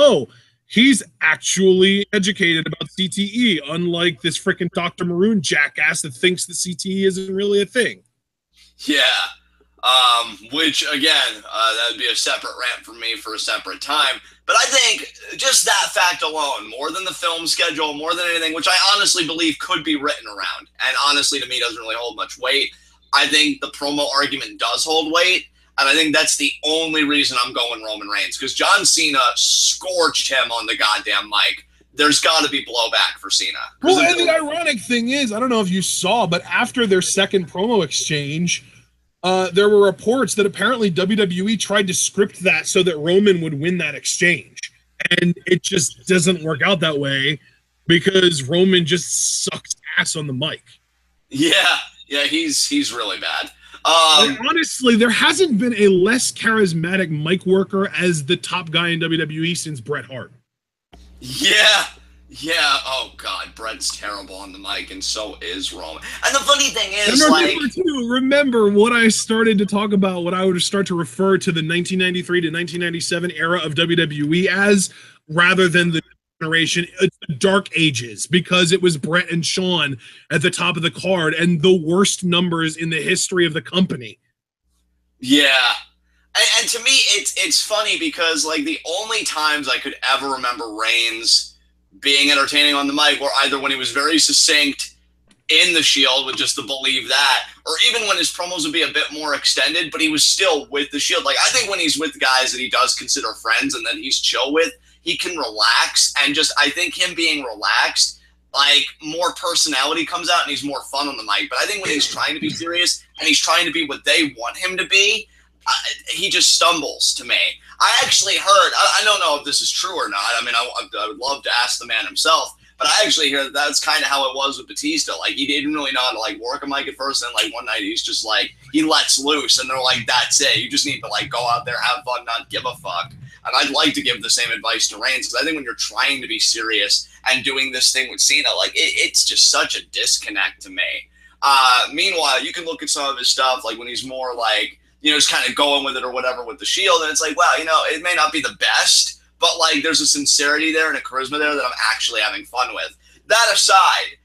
he's actually educated about CTE, unlike this freaking Dr. Maroon jackass that thinks that CTE isn't really a thing. Yeah. Which, again, that would be a separate rant for me for a separate time. But I think just that fact alone, more than the film schedule, more than anything, which I honestly believe could be written around, and honestly to me doesn't really hold much weight, I think the promo argument does hold weight. And I think that's the only reason I'm going Roman Reigns, because John Cena scorched him on the goddamn mic. There's got to be blowback for Cena. Well, and the ironic thing is, I don't know if you saw, but after their second promo exchange, there were reports that apparently WWE tried to script that so that Roman would win that exchange. And it just doesn't work out that way because Roman just sucks ass on the mic. Yeah, he's really bad. Honestly, there hasn't been a less charismatic mic worker as the top guy in WWE since Bret Hart. Yeah. Oh God, Bret's terrible on the mic, and so is Roman. And the funny thing is, remember what I started to talk about, what I would start to refer to the 1993 to 1997 era of WWE as, rather than the generation, it's the dark ages, because it was Bret and Shawn at the top of the card and the worst numbers in the history of the company. Yeah. And to me, it's funny because, like, the only times I could ever remember Reigns being entertaining on the mic were either when he was very succinct in the Shield with just the believe that, or even when his promos would be a bit more extended, but he was still with the Shield. Like, I think when he's with guys that he does consider friends and that he's chill with, he can relax, and just I think him being relaxed, like more personality comes out and he's more fun on the mic. But I think when he's trying to be serious and he's trying to be what they want him to be, he just stumbles to me. I actually heard, I don't know if this is true or not. I mean, I would love to ask the man himself, but I actually hear that's kind of how it was with Batista. Like, he didn't really know how to, like, work a mic at first, and, like, one night he's just, like, he lets loose, and they're like, that's it. You just need to, like, go out there, have fun, not give a fuck. And I'd like to give the same advice to Reigns, because I think when you're trying to be serious and doing this thing with Cena, like, it's just such a disconnect to me. Meanwhile, you can look at some of his stuff, like, when he's more, like, you know, just kind of going with it or whatever with the Shield, and it's like, wow, you know, it may not be the best, but, like, there's a sincerity there and a charisma there that I'm actually having fun with. That aside,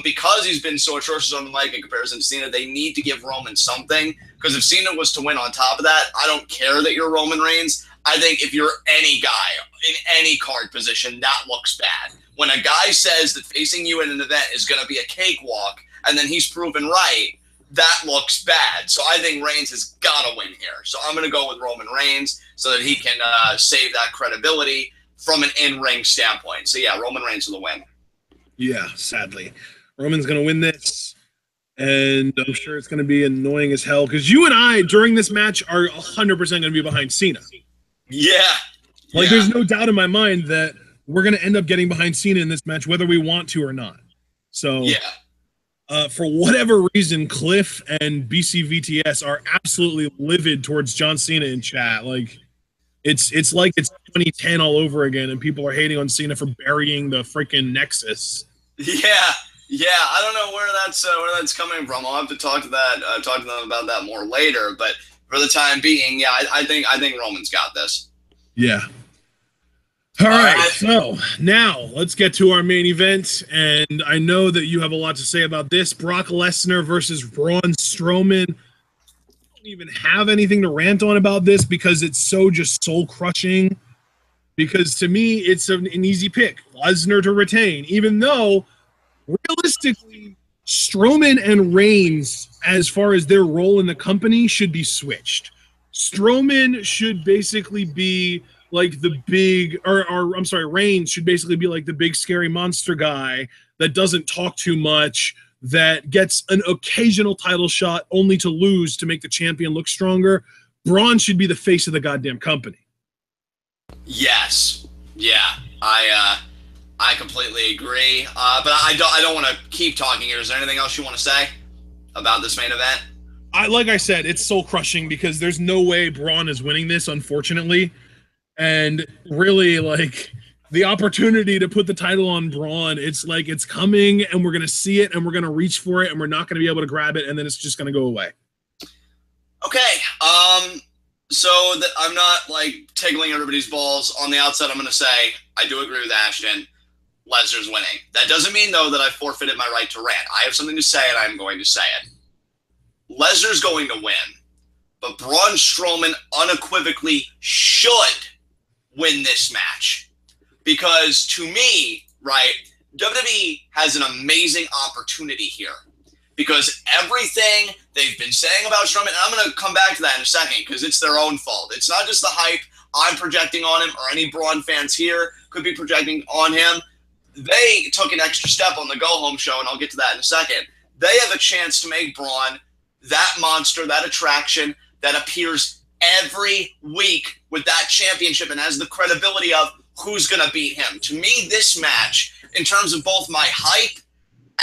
because he's been so atrocious on the mic in comparison to Cena, they need to give Roman something, because if Cena was to win on top of that, I don't care that you're Roman Reigns. I think if you're any guy in any card position, that looks bad. When a guy says that facing you in an event is going to be a cakewalk, and then he's proven right, that looks bad. So I think Reigns has got to win here. So I'm going to go with Roman Reigns so that he can save that credibility from an in-ring standpoint. So yeah, Roman Reigns for the win. Yeah, sadly. Roman's going to win this, and I'm sure it's going to be annoying as hell, because you and I, during this match, are 100% going to be behind Cena. Yeah. Like, there's no doubt in my mind that we're going to end up getting behind Cena in this match, whether we want to or not. So, yeah. For whatever reason, Cliff and BCVTS are absolutely livid towards John Cena in chat. Like, it's like it's 2010 all over again, and people are hating on Cena for burying the freaking Nexus. Yeah, I don't know where that's coming from. I'll have to talk to them about that more later. But for the time being, yeah, I think Roman's got this. Yeah. All right, so now let's get to our main event, and I know that you have a lot to say about this. Brock Lesnar versus Braun Strowman. I don't even have anything to rant on about this because it's so just soul-crushing. Because to me, it's an easy pick. Lesnar to retain, even though, realistically, Strowman and Reigns, as far as their role in the company, should be switched. Strowman should basically be like the big, Reigns should basically be like the big scary monster guy that doesn't talk too much, that gets an occasional title shot only to lose to make the champion look stronger. Braun should be the face of the goddamn company. Yes. Yeah. I completely agree. But I don't want to keep talking here. Is there anything else you want to say about this main event? Like I said, it's soul crushing because there's no way Braun is winning this, unfortunately. And really, like, the opportunity to put the title on Braun, it's like it's coming and we're going to see it and we're going to reach for it and we're not going to be able to grab it and then it's just going to go away. Okay. So that I'm not, like, tickling everybody's balls. On the outset, I'm going to say I do agree with Ashton. Lesnar's winning. That doesn't mean, though, that I forfeited my right to rant. I have something to say and I'm going to say it. Lesnar's going to win, but Braun Strowman unequivocally should win this match. Because to me, right, WWE has an amazing opportunity here. Because everything they've been saying about Strowman, and I'm going to come back to that in a second because it's their own fault. It's not just the hype I'm projecting on him or any Braun fans here could be projecting on him. They took an extra step on the go-home show, and I'll get to that in a second. They have a chance to make Braun that monster, that attraction that appears every week with that championship and has the credibility of who's going to beat him. To me, this match, in terms of both my hype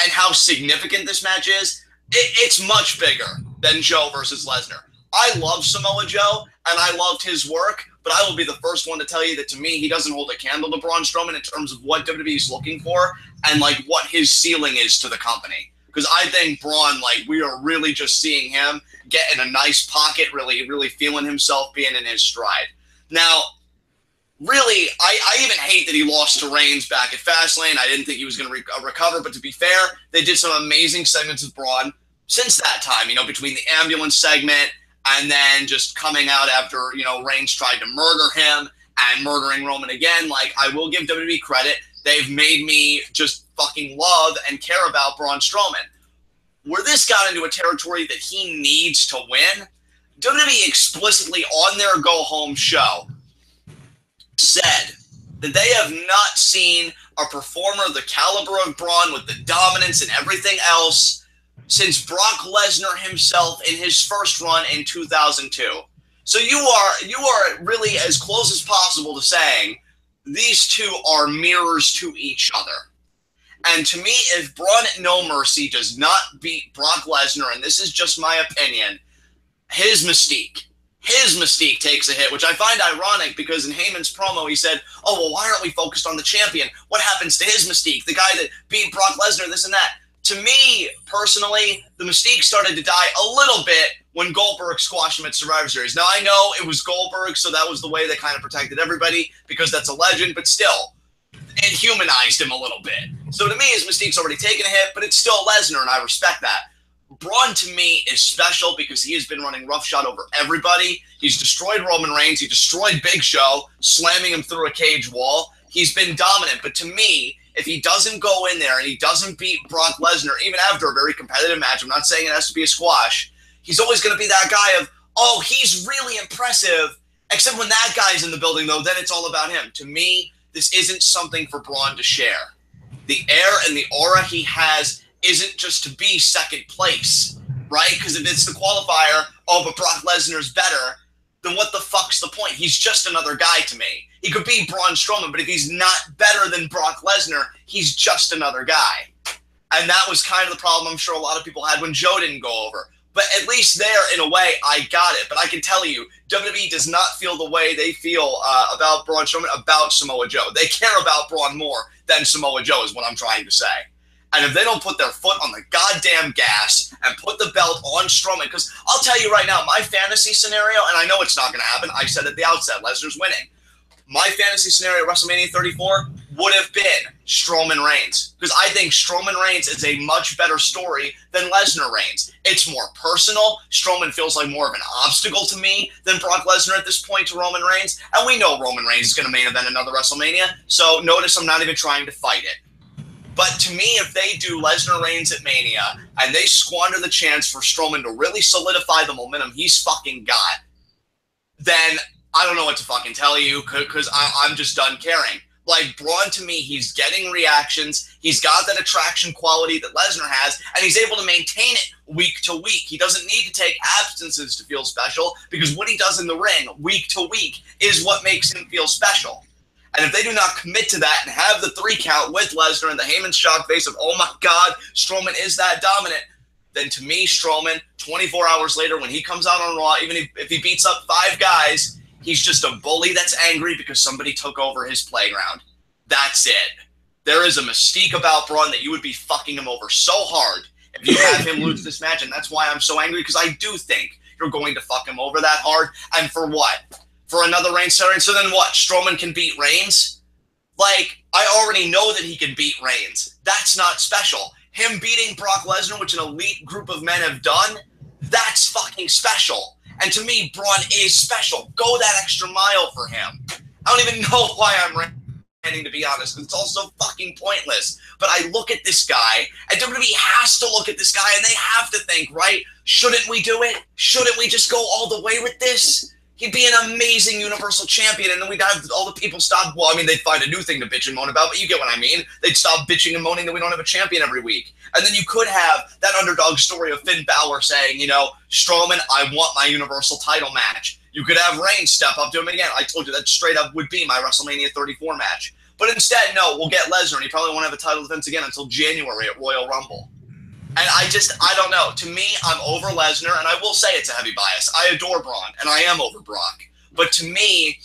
and how significant this match is, it's much bigger than Joe versus Lesnar. I love Samoa Joe, and I loved his work, but I will be the first one to tell you that to me, he doesn't hold a candle to Braun Strowman in terms of what WWE is looking for and, like, what his ceiling is to the company. Because I think Braun, like, we are really just seeing him get in a nice pocket, really feeling himself being in his stride. Now, really, I even hate that he lost to Reigns back at Fastlane. I didn't think he was going to recover, but to be fair, they did some amazing segments with Braun since that time, you know, between the ambulance segment and then just coming out after, you know, Reigns tried to murder him and murdering Roman again. Like, I will give WWE credit. They've made me just fucking love and care about Braun Strowman. Where this got into a territory that he needs to win, WWE explicitly on their go-home show said that they have not seen a performer of the caliber of Braun with the dominance and everything else since Brock Lesnar himself in his first run in 2002. So you are really as close as possible to saying these two are mirrors to each other. And to me, if Braun at No Mercy does not beat Brock Lesnar, and this is just my opinion, his mystique takes a hit, which I find ironic because in Heyman's promo he said, oh, well, why aren't we focused on the champion? What happens to his mystique? The guy that beat Brock Lesnar, this and that. To me, personally, the mystique started to die a little bit when Goldberg squashed him at Survivor Series. Now, I know it was Goldberg, so that was the way they kind of protected everybody because that's a legend, but still, it humanized him a little bit. So to me, his mystique's already taken a hit, but it's still Lesnar, and I respect that. Braun, to me, is special because he has been running roughshod over everybody. He's destroyed Roman Reigns. He destroyed Big Show, slamming him through a cage wall. He's been dominant, but to me, if he doesn't go in there and he doesn't beat Brock Lesnar, even after a very competitive match, I'm not saying it has to be a squash, he's always going to be that guy of, oh, he's really impressive, except when that guy's in the building, though, then it's all about him. To me, this isn't something for Braun to share. The air and the aura he has isn't just to be second place, right? Because if it's the qualifier, oh, but Brock Lesnar's better, then what the fuck's the point? He's just another guy to me. He could be Braun Strowman, but if he's not better than Brock Lesnar, he's just another guy. And that was kind of the problem I'm sure a lot of people had when Joe didn't go over. But at least there, in a way, I got it. But I can tell you, WWE does not feel the way they feel about Braun Strowman, about Samoa Joe. They care about Braun more than Samoa Joe is what I'm trying to say. And if they don't put their foot on the goddamn gas and put the belt on Strowman, because I'll tell you right now, my fantasy scenario, and I know it's not going to happen, I said at the outset, Lesnar's winning. My fantasy scenario at WrestleMania 34 would have been Strowman Reigns, because I think Strowman Reigns is a much better story than Lesnar Reigns. It's more personal. Strowman feels like more of an obstacle to me than Brock Lesnar at this point to Roman Reigns, and we know Roman Reigns is going to main event another WrestleMania, so notice I'm not even trying to fight it. But to me, if they do Lesnar Reigns at Mania and they squander the chance for Strowman to really solidify the momentum he's fucking got, then I don't know what to fucking tell you because I'm just done caring. Like, Braun, to me, he's getting reactions. He's got that attraction quality that Lesnar has, and he's able to maintain it week to week. He doesn't need to take absences to feel special because what he does in the ring week to week is what makes him feel special. And if they do not commit to that and have the 3 count with Lesnar and the Heyman shock face of, oh my God, Strowman is that dominant, then to me, Strowman, 24 hours later when he comes out on Raw, even if he beats up 5 guys, he's just a bully that's angry because somebody took over his playground. That's it. There is a mystique about Braun that you would be fucking him over so hard if you have him lose this match, and that's why I'm so angry, because I do think you're going to fuck him over that hard. And for what? For another Reigns story? So then what? Strowman can beat Reigns? Like, I already know that he can beat Reigns. That's not special. Him beating Brock Lesnar, which an elite group of men have done, that's fucking special. And to me, Braun is special. Go that extra mile for him. I don't even know why I'm ranting, to be honest. It's all so fucking pointless. But I look at this guy, and WWE has to look at this guy, and they have to think, right? Shouldn't we do it? Shouldn't we just go all the way with this? He'd be an amazing Universal Champion, and then we'd have all the people stop. Well, I mean, they'd find a new thing to bitch and moan about, but you get what I mean. They'd stop bitching and moaning that we don't have a champion every week. And then you could have that underdog story of Finn Balor saying, you know, Strowman, I want my Universal title match. You could have Reigns step up to him again. I told you that straight up would be my WrestleMania 34 match. But instead, no, we'll get Lesnar, and he probably won't have a title defense again until January at Royal Rumble. And I don't know. To me, I'm over Lesnar, and I will say it's a heavy bias. I adore Braun, and I am over Brock. But to me,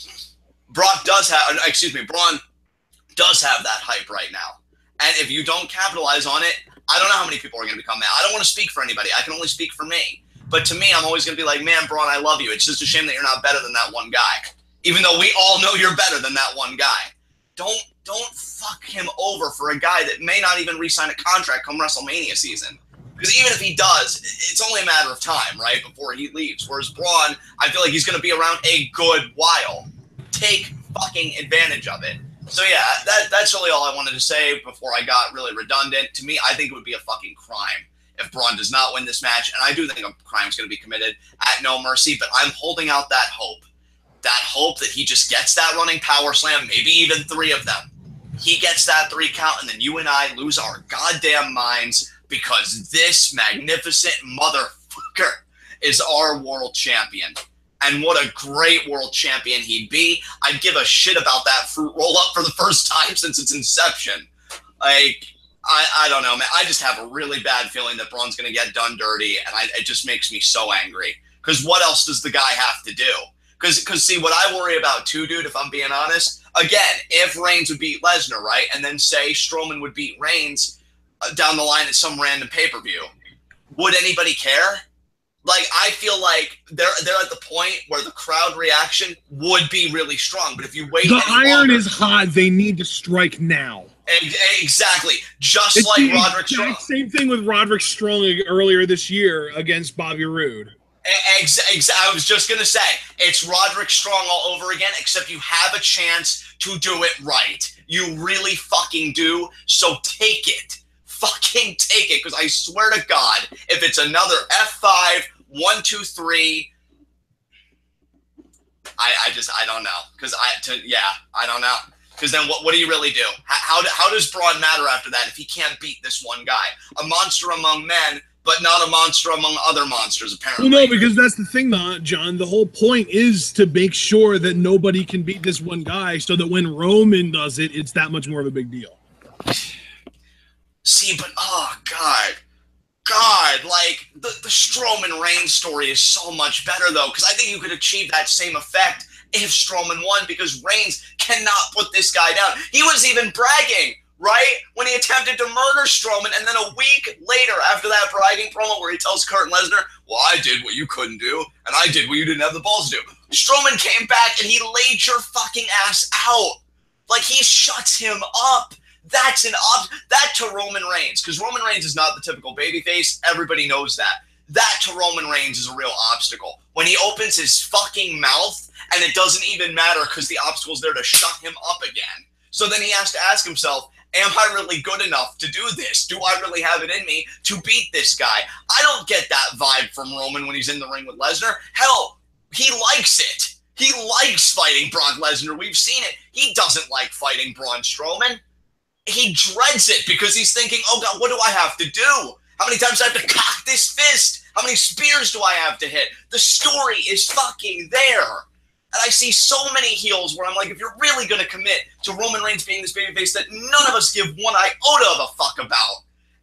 Braun does have that hype right now. And if you don't capitalize on it, I don't know how many people are going to become mad. I don't want to speak for anybody. I can only speak for me. But to me, I'm always going to be like, man, Braun, I love you. It's just a shame that you're not better than that one guy. Even though we all know you're better than that one guy. Don't fuck him over for a guy that may not even re-sign a contract come WrestleMania season. Because even if he does, it's only a matter of time, right, before he leaves. Whereas Braun, I feel like he's going to be around a good while. Take fucking advantage of it. So yeah, that's really all I wanted to say before I got really redundant. To me, I think it would be a fucking crime if Braun does not win this match. And I do think a crime is going to be committed at No Mercy, but I'm holding out that hope that hope that he just gets that running power slam, maybe even 3 of them. He gets that 3 count, and then you and I lose our goddamn minds because this magnificent motherfucker is our world champion. And what a great world champion he'd be. I'd give a shit about that fruit roll-up for the first time since its inception. Like, I don't know, man. I just have a really bad feeling that Braun's going to get done dirty, and it just makes me so angry. Because what else does the guy have to do? Because see, what I worry about too, dude, if I'm being honest, again, if Reigns would beat Lesnar, right, and then say Strowman would beat Reigns down the line at some random pay-per-view, would anybody care? Like, I feel like they're at the point where the crowd reaction would be really strong. But if you wait, the iron is hot. They need to strike now. Exactly. Just it's like Roderick Strong. Same thing with Roderick Strong earlier this year against Bobby Roode. I was just going to say, it's Roderick Strong all over again, except you have a chance to do it right. You really fucking do. So take it. Fucking take it. Because I swear to God, if it's another F5, 1, 2, 3, I don't know. I don't know. Because then what do you really do? How does Braun matter after that if he can't beat this one guy? A monster among men, but not a monster among other monsters, apparently. Well, no, because that's the thing, John. The whole point is to make sure that nobody can beat this one guy so that when Roman does it, it's that much more of a big deal. See, but, oh, God, like, the Strowman Reigns story is so much better, though, because I think you could achieve that same effect if Strowman won, because Reigns cannot put this guy down. He was even bragging, right, when he attempted to murder Strowman, and then a week later, after that bragging promo where he tells Kurt and Lesnar, well, I did what you couldn't do, and I did what you didn't have the balls to do. Strowman came back, and he laid your fucking ass out. Like, he shuts him up. That's that to Roman Reigns, because Roman Reigns is not the typical babyface. Everybody knows that. That to Roman Reigns is a real obstacle. When he opens his fucking mouth, and it doesn't even matter because the obstacle's there to shut him up again. So then he has to ask himself, am I really good enough to do this? Do I really have it in me to beat this guy? I don't get that vibe from Roman when he's in the ring with Lesnar. Hell, he likes it. He likes fighting Brock Lesnar. We've seen it. He doesn't like fighting Braun Strowman. He dreads it because he's thinking, oh, God, what do I have to do? How many times do I have to cock this fist? How many spears do I have to hit? The story is fucking there. And I see so many heels where I'm like, if you're really going to commit to Roman Reigns being this babyface that none of us give one iota of a fuck about,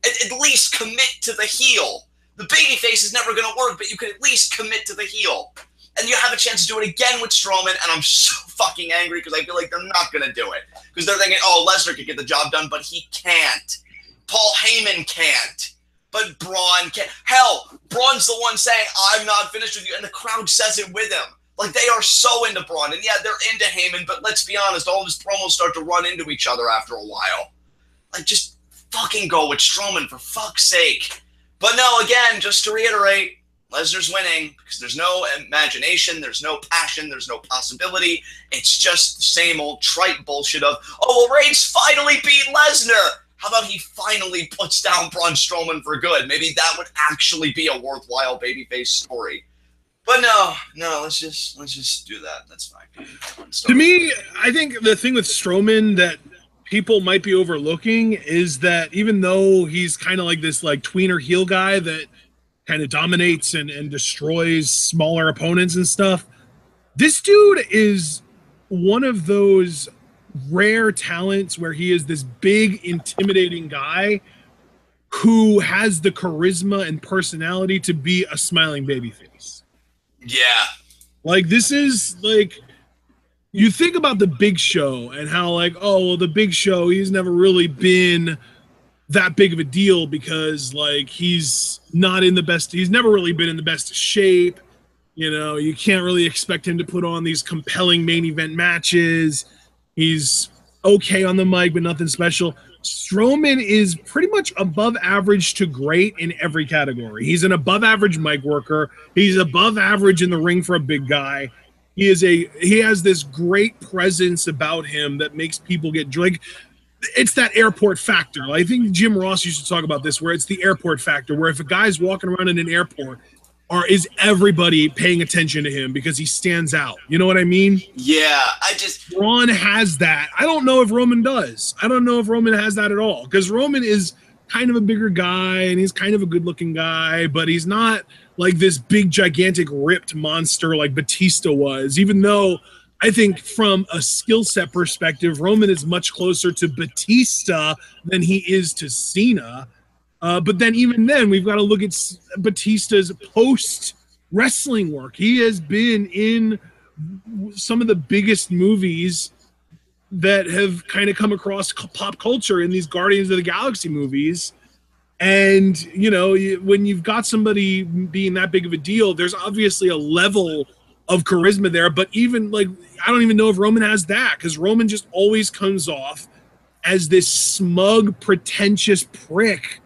at least commit to the heel. The babyface is never going to work, but you can at least commit to the heel. And you have a chance to do it again with Strowman, and I'm so fucking angry because I feel like they're not going to do it. Because they're thinking, oh, Lesnar could get the job done, but he can't. Paul Heyman can't. But Braun can't. Hell, Braun's the one saying, I'm not finished with you, and the crowd says it with him. Like, they are so into Braun, and yeah, they're into Heyman, but let's be honest, all of his promos start to run into each other after a while. Like, just fucking go with Strowman, for fuck's sake. But no, again, just to reiterate, Lesnar's winning because there's no imagination, there's no passion, there's no possibility. It's just the same old trite bullshit of, oh, well, Reigns finally beat Lesnar. How about he finally puts down Braun Strowman for good? Maybe that would actually be a worthwhile babyface story. But no, let's just do that. That's fine. To me, I think the thing with Strowman that people might be overlooking is that even though he's kind of like this like tweener heel guy that kind of dominates and destroys smaller opponents and stuff, this dude is one of those rare talents where he is this big, intimidating guy who has the charisma and personality to be a smiling babyface. Yeah. Like, this is, like, you think about the Big Show and how, like, oh, well, the Big Show, he's never really been that big of a deal because, like, he's never really been in the best shape. You know, you can't really expect him to put on these compelling main event matches. He's okay on the mic, but nothing special. Strowman is pretty much above average to great in every category. He's an above average mic worker. He's above average in the ring for a big guy. He has this great presence about him that makes people get like, it's that airport factor. I think Jim Ross used to talk about this, where it's the airport factor, where if a guy's walking around in an airport is everybody paying attention to him because he stands out? You know what I mean? Yeah, Braun has that. I don't know if Roman does. I don't know if Roman has that at all, because Roman is kind of a bigger guy and he's kind of a good-looking guy, but he's not like this big, gigantic, ripped monster like Batista was, even though I think from a skill set perspective, Roman is much closer to Batista than he is to Cena. But then even then, we've got to look at Batista's post-wrestling work. He has been in some of the biggest movies that have kind of come across pop culture in these Guardians of the Galaxy movies. And, you know, when you've got somebody being that big of a deal, there's obviously a level of charisma there. But even, like, I don't even know if Roman has that, because Roman just always comes off as this smug, pretentious prick.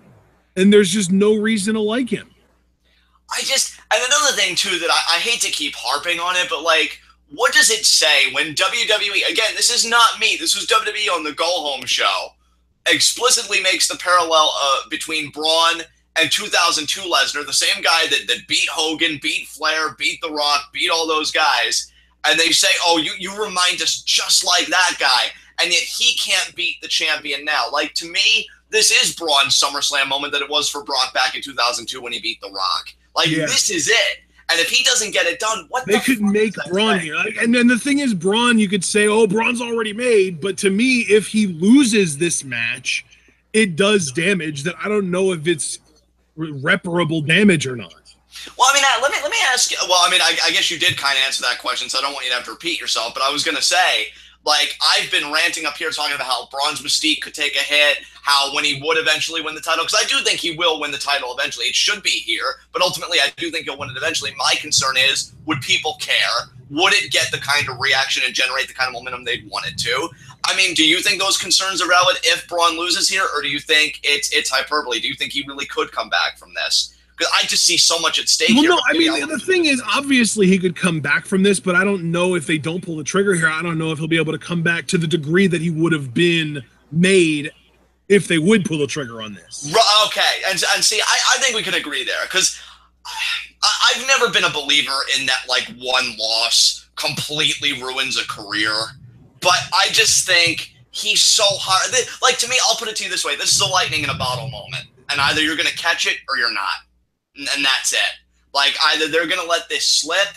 And there's just no reason to like him. And another thing, too, that I hate to keep harping on it, but, like, what does it say when WWE, again, this is not me, this was WWE on the Go Home show, explicitly makes the parallel between Braun and 2002 Lesnar, the same guy that beat Hogan, beat Flair, beat The Rock, beat all those guys, and they say, oh, you remind us just like that guy, and yet he can't beat the champion now. Like, to me, this is Braun's SummerSlam moment that it was for Brock back in 2002 when he beat The Rock. Like, This is it. And if he doesn't get it done, they could make Braun here. Like, and then the thing is, Braun, you could say, oh, Braun's already made. But to me, if he loses this match, it does damage that I don't know if it's reparable damage or not. Well, I mean, let me ask you. Well, I mean, I guess you did kind of answer that question, so I don't want you to have to repeat yourself. But I was going to say, like, I've been ranting up here talking about how Braun's mystique could take a hit, how when he would eventually win the title, because I do think he will win the title eventually. It should be here, but ultimately I do think he'll win it eventually. My concern is, would people care? Would it get the kind of reaction and generate the kind of momentum they'd want it to? I mean, do you think those concerns are valid if Braun loses here, or do you think it's hyperbole? Do you think he really could come back from this? Because I just see so much at stake here. No, I mean, the thing is, obviously he could come back from this, but I don't know if they don't pull the trigger here. I don't know if he'll be able to come back to the degree that he would have been made if they would pull the trigger on this. Okay, and see, I think we can agree there, because I've never been a believer in that, like, one loss completely ruins a career. But I just think he's so hard. Like, to me, I'll put it to you this way. This is a lightning in a bottle moment. And either you're going to catch it or you're not. And that's it. Like, either they're going to let this slip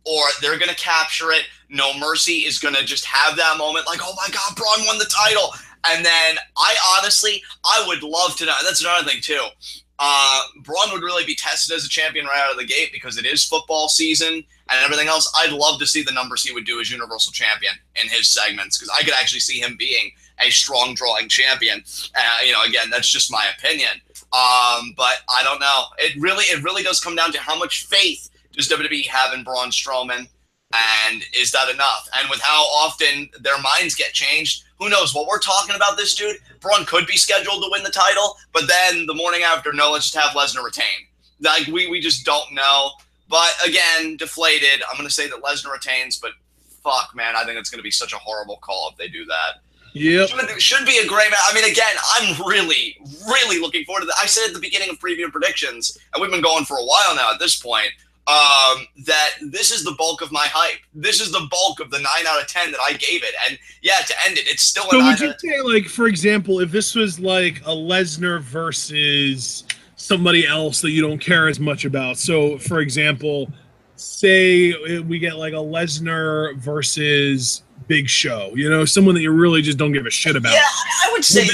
or they're going to capture it. No Mercy is going to just have that moment like, oh my God, Braun won the title. And then I would love to know. That's another thing too. Braun would really be tested as a champion right out of the gate because it is football season and everything else. I'd love to see the numbers he would do as Universal Champion in his segments, because I could actually see him being a strong drawing champion. Again, that's just my opinion. But I don't know. It really does come down to how much faith does WWE have in Braun Strowman, and is that enough? And with how often their minds get changed, who knows? What we're talking about, this dude, Braun could be scheduled to win the title, but then the morning after, no, let's just have Lesnar retain. Like, we just don't know. But again, deflated. I'm going to say that Lesnar retains, but fuck, man, I think it's going to be such a horrible call if they do that. Yeah, should be a great match. I mean, again, I'm really, really looking forward to that. I said at the beginning of preview predictions, and we've been going for a while now at this point, that this is the bulk of my hype. This is the bulk of the 9 out of 10 that I gave it. And yeah, to end it, it's still a 9 out of 10. So would you say, like, for example, if this was like a Lesnar versus somebody else that you don't care as much about, so for example, say we get like a Lesnar versus Big Show, someone that you really just don't give a shit about. Yeah, I would say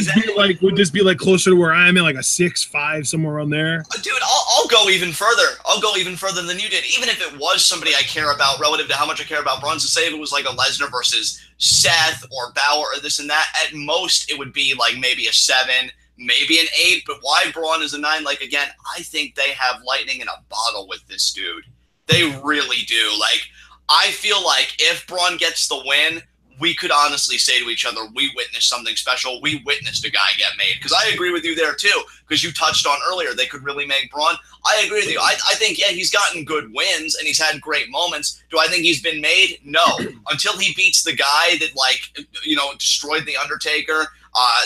would this be like closer to where I'm at, like a 6-5, somewhere around there? Dude, I'll go even further. I'll go even further than you did. Even if it was somebody I care about relative to how much I care about Braun, to say if it was like a Lesnar versus Seth or Balor or this and that, at most it would be like maybe a 7, maybe an 8. But why Braun is a 9? Like, again, I think they have lightning in a bottle with this dude. They really do. Like, I feel like if Braun gets the win, we could honestly say to each other, we witnessed something special. We witnessed a guy get made. Because I agree with you there, too. Because you touched on earlier, they could really make Braun. I agree with you. I think, yeah, he's gotten good wins, and he's had great moments. Do I think he's been made? No. Until he beats the guy that, destroyed The Undertaker,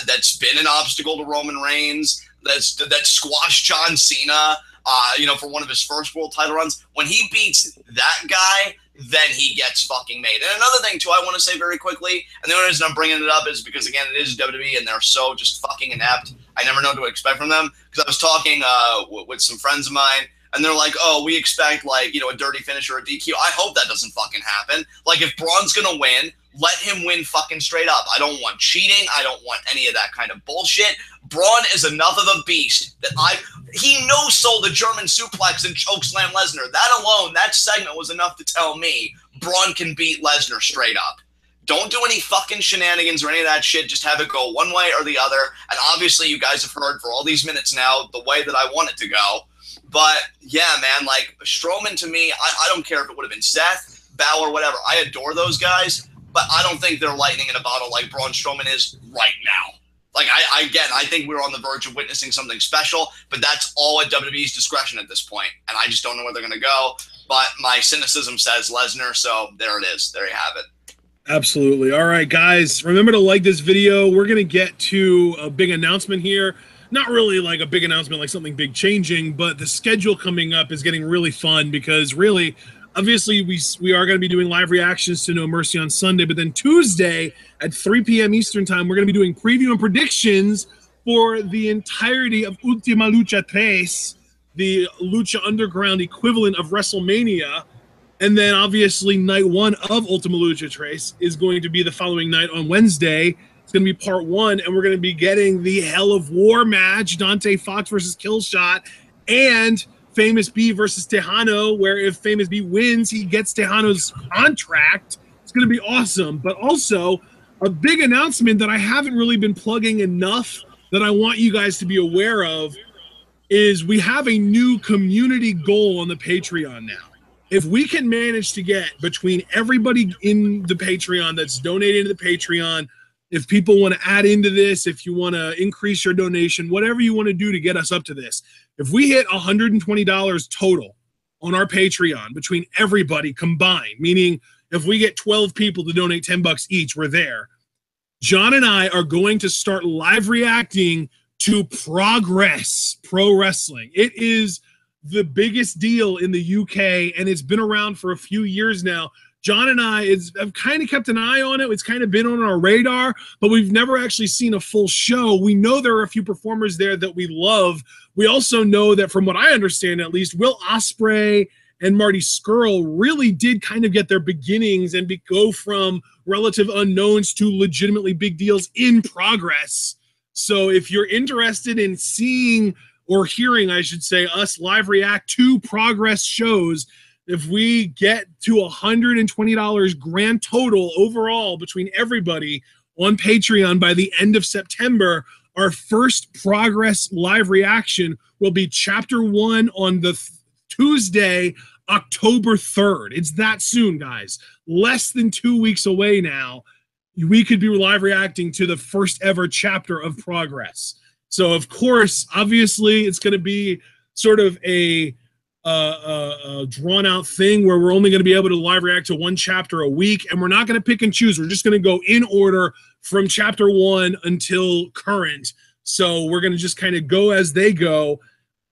that's been an obstacle to Roman Reigns, that squashed John Cena. for one of his first world title runs. When he beats that guy, then he gets fucking made. And another thing, too, I want to say very quickly, and the only reason I'm bringing it up is because, again, it is WWE, and they're so just fucking inept. I never know what to expect from them, because I was talking with some friends of mine, and they're like, oh, we expect, like, a dirty finish or a DQ. I hope that doesn't fucking happen. Like, if Braun's going to win, let him win fucking straight up. I don't want cheating. I don't want any of that kind of bullshit. Braun is enough of a beast that he no-sold the German suplex and chokeslam Lesnar. That alone, that segment was enough to tell me Braun can beat Lesnar straight up. Don't do any fucking shenanigans or any of that shit. Just have it go one way or the other. And obviously you guys have heard for all these minutes now the way that I want it to go. But yeah, man, like Strowman to me, I don't care if it would have been Seth, Balor, whatever. I adore those guys, but I don't think they're lightning in a bottle like Braun Strowman is right now. Like, I think we're on the verge of witnessing something special, but that's all at WWE's discretion at this point. And I just don't know where they're going to go. But my cynicism says Lesnar, so there it is. There you have it. Absolutely. All right, guys, remember to like this video. We're going to get to a big announcement here. Not really like a big announcement, like something big changing, but the schedule coming up is getting really fun because really, obviously, we are going to be doing live reactions to No Mercy on Sunday, but then Tuesday at 3 p.m. Eastern Time, we're going to be doing preview and predictions for the entirety of Ultima Lucha 3, the Lucha Underground equivalent of WrestleMania. And then, obviously, night one of Ultima Lucha 3 is going to be the following night on Wednesday. It's going to be part one, and we're going to be getting the Hell of War match, Dante Fox versus Killshot, and Famous B versus Tejano, where if Famous B wins, he gets Tejano's contract. It's going to be awesome. But also, a big announcement that I haven't really been plugging enough that I want you guys to be aware of is we have a new community goal on the Patreon now. If we can manage to get between everybody in the Patreon that's donating to the Patreon, if people want to add into this, if you want to increase your donation, whatever you want to do to get us up to this, if we hit $120 total on our Patreon between everybody combined, meaning if we get 12 people to donate $10 each, we're there. John and I are going to start live reacting to Progress Pro Wrestling. It is the biggest deal in the UK, and it's been around for a few years now. John and I have kind of kept an eye on it. It's kind of been on our radar, but we've never actually seen a full show. We know there are a few performers there that we love. We also know that, from what I understand at least, Will Ospreay and Marty Scurll really did kind of get their beginnings and go from relative unknowns to legitimately big deals in Progress. So if you're interested in seeing or hearing, I should say, us live react to Progress shows, if we get to $120 grand total overall between everybody on Patreon by the end of September, our first Progress live reaction will be Chapter 1 on the Tuesday, October 3rd. It's that soon, guys. Less than 2 weeks away now. We could be live reacting to the first ever chapter of Progress. So, of course, obviously, it's going to be sort of a drawn out thing where we're only going to be able to live react to one chapter a week, and we're not going to pick and choose. We're just going to go in order from chapter 1 until current. So we're going to just kind of go as they go,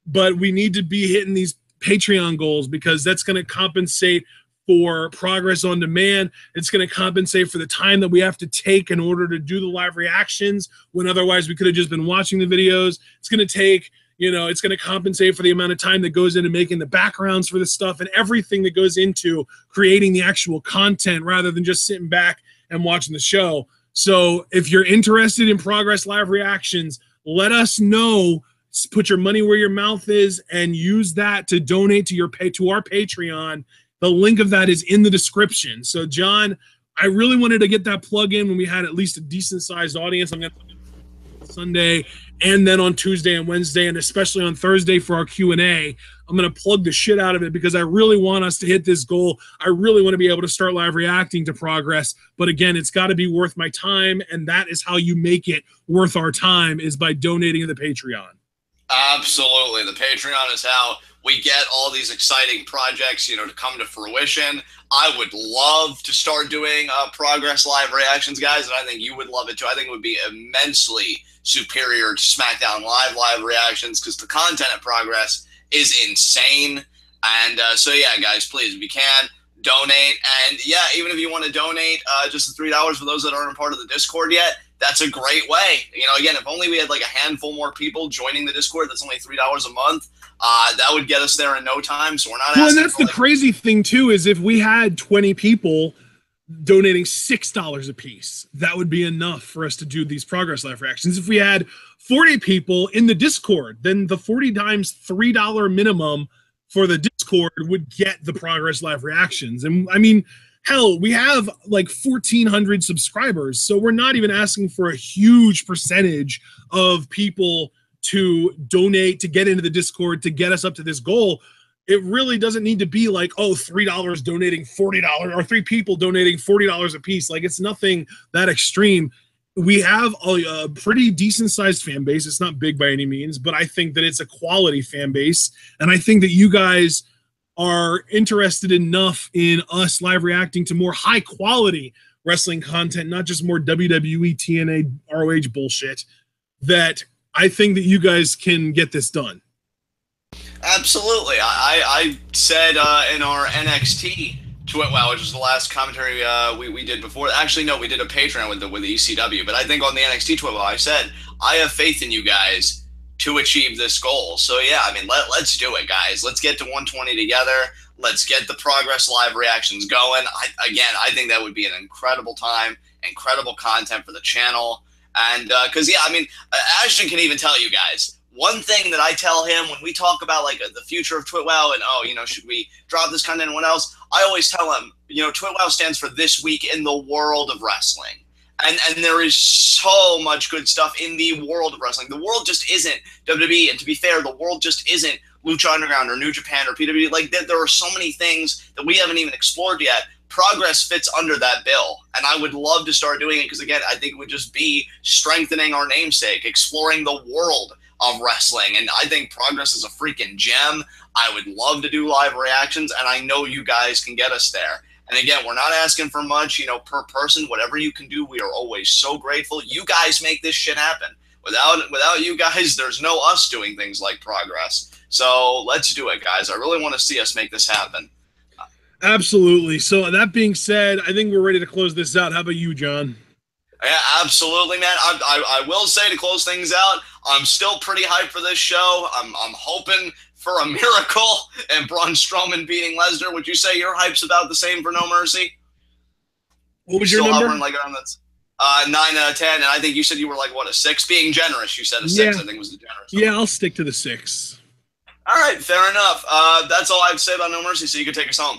but we need to be hitting these Patreon goals because that's going to compensate for Progress on Demand. It's going to compensate for the time that we have to take in order to do the live reactions when otherwise we could have just been watching the videos. It's going to take, it's going to compensate for the amount of time that goes into making the backgrounds for the stuff and everything that goes into creating the actual content rather than just sitting back and watching the show. So if you're interested in Progress live reactions, let us know. Put your money where your mouth is and use that to donate to our Patreon. The link of that is in the description. So, John, I really wanted to get that plug in when we had at least a decent-sized audience. I'm going to Sunday and then on Tuesday and Wednesday and especially on Thursday for our Q&A. I'm going to plug the shit out of it because I really want us to hit this goal. I really want to be able to start live reacting to Progress. But, again, it's got to be worth my time, and that is how you make it worth our time is by donating to the Patreon. Absolutely. The Patreon is how we get all these exciting projects, to come to fruition. I would love to start doing Progress live reactions, guys, and I think you would love it too. I think it would be immensely superior to SmackDown live reactions because the content at Progress is insane. And so, yeah, guys, please, if you can, donate. And, yeah, even if you want to donate just the $3 for those that aren't a part of the Discord yet, that's a great way. You know, again, if only we had like a handful more people joining the Discord, that's only $3 a month. That would get us there in no time. So we're not asking. Well, and that's the crazy thing, too, is if we had 20 people donating $6 a piece, that would be enough for us to do these Progress Live reactions. If we had 40 people in the Discord, then the 40 times $3 minimum for the Discord would get the Progress Live reactions. And I mean, hell, we have like 1,400 subscribers, so we're not even asking for a huge percentage of people to donate to get into the Discord to get us up to this goal. It really doesn't need to be like, oh, $3 donating $40 or 3 people donating $40 a piece. Like, it's nothing that extreme. We have a pretty decent sized fan base. It's not big by any means, but I think that it's a quality fan base. And I think that you guys are interested enough in us live reacting to more high quality wrestling content, not just more WWE, TNA, ROH bullshit, that I think that you guys can get this done. Absolutely. I said in our NXT Twitwell, which was the last commentary we did before. Actually, no, we did a Patreon with the ECW. But I think on the NXT Twitwell, I said, I have faith in you guys to achieve this goal. So, yeah, I mean, let's do it, guys. Let's get to 120 together. Let's get the Progress Live reactions going. I think that would be an incredible time, incredible content for the channel. And because, yeah, I mean, Ashton can even tell you guys, one thing that I tell him when we talk about like the future of Twitwell and, oh, you know, should we drop this content and what else? I always tell him, you know, Twitwell stands for this week in the world of wrestling. And there is so much good stuff in the world of wrestling. The world just isn't WWE. And to be fair, the world just isn't Lucha Underground or New Japan or PWG. Like, there are so many things that we haven't even explored yet. Progress fits under that bill, and I would love to start doing it because, again, I think it would just be strengthening our namesake, exploring the world of wrestling, and I think Progress is a freaking gem. I would love to do live reactions, and I know you guys can get us there. And again, we're not asking for much, you know, per person. Whatever you can do, we are always so grateful. You guys make this shit happen. Without you guys, there's no us doing things like Progress. So let's do it, guys. I really want to see us make this happen. Absolutely. So that being said, I think we're ready to close this out. How about you, John? Yeah, absolutely, man. I will say, to close things out, I'm still pretty hyped for this show. I'm hoping for a miracle and Braun Strowman beating Lesnar. Would you say your hype's about the same for No Mercy? What was your number? Like around that 9 out of 10, and I think you said you were like, what, a 6? Being generous, you said a 6. I think was the generous number. Yeah, I'll stick to the 6. All right, fair enough. That's all I have to say about No Mercy, so you can take us home.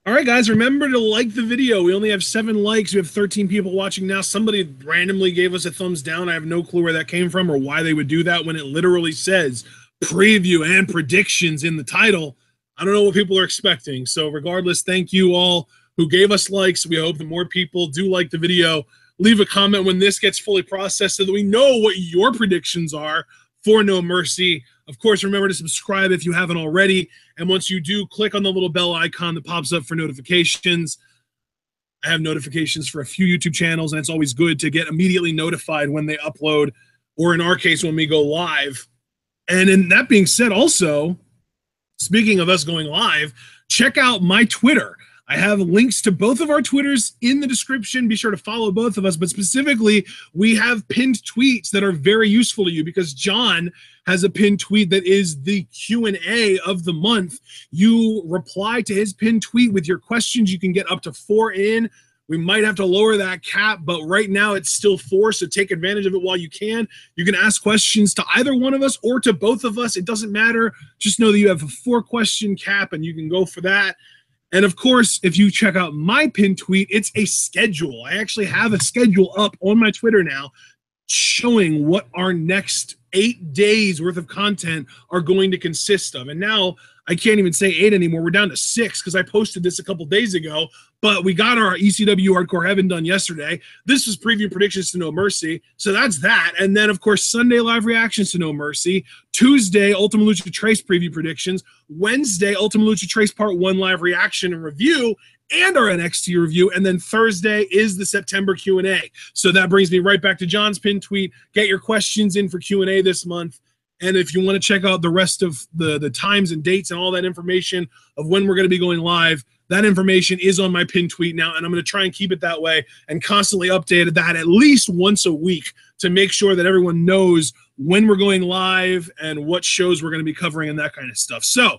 All right, guys, remember to like the video. We only have 7 likes. We have 13 people watching now. Somebody randomly gave us a thumbs down. I have no clue where that came from or why they would do that when it literally says preview and predictions in the title. I don't know what people are expecting. So regardless, thank you all who gave us likes. We hope that more people do like the video. Leave a comment when this gets fully processed so that we know what your predictions are for No Mercy. Of course, remember to subscribe if you haven't already. And once you do, click on the little bell icon that pops up for notifications. I have notifications for a few YouTube channels, and it's always good to get immediately notified when they upload, or in our case, when we go live. And in that being said, also, speaking of us going live, check out my Twitter. I have links to both of our Twitters in the description. Be sure to follow both of us. But specifically, we have pinned tweets that are very useful to you because John has a pinned tweet that is the Q&A of the month. You reply to his pinned tweet with your questions. You can get up to 4 in. We might have to lower that cap, but right now it's still 4, so take advantage of it while you can. You can ask questions to either one of us or to both of us. It doesn't matter. Just know that you have a 4-question cap, and you can go for that. And of course, if you check out my pinned tweet, it's a schedule. I actually have a schedule up on my Twitter now showing what our next 8 days worth of content are going to consist of. And now I can't even say 8 anymore. We're down to 6 because I posted this a couple days ago, but we got our ECW Hardcore Heaven done yesterday. This was preview predictions to No Mercy. So that's that. And then, of course, Sunday live reactions to No Mercy. Tuesday, Ultimate Lucha Trace preview predictions. Wednesday, Ultimate Lucha Trace Part 1 live reaction and review and our NXT review. And then Thursday is the September Q&A. So that brings me right back to John's pinned tweet. Get your questions in for Q&A this month. And if you want to check out the rest of the times and dates and all that information of when we're going to be going live, that information is on my pinned tweet now, and I'm going to try and keep it that way and constantly update that at least once a week to make sure that everyone knows when we're going live and what shows we're going to be covering and that kind of stuff. So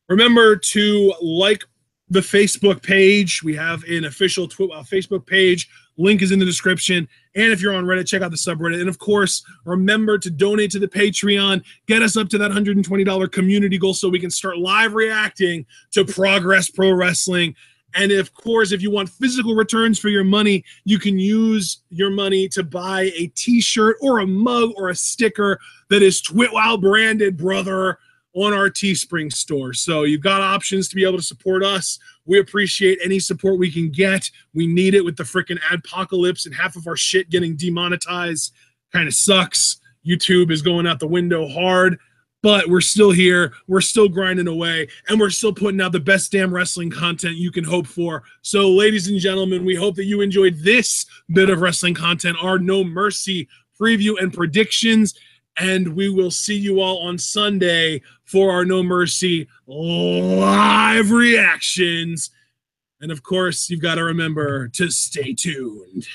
remember to like the Facebook page. We have an official Facebook page. Link is in the description. And if you're on Reddit, check out the subreddit. And of course, remember to donate to the Patreon. Get us up to that $120 community goal so we can start live reacting to Progress Pro Wrestling. And of course, if you want physical returns for your money, you can use your money to buy a t-shirt or a mug or a sticker that is Twitwow branded, brother, on our Teespring store. So you've got options to be able to support us. We appreciate any support we can get. We need it with the freaking adpocalypse and half of our shit getting demonetized. Kind of sucks. YouTube is going out the window hard, but we're still here. We're still grinding away, and we're still putting out the best damn wrestling content you can hope for. So ladies and gentlemen, we hope that you enjoyed this bit of wrestling content, our No Mercy preview and predictions. And we will see you all on Sunday for our No Mercy live reactions. And of course, you've got to remember to stay tuned.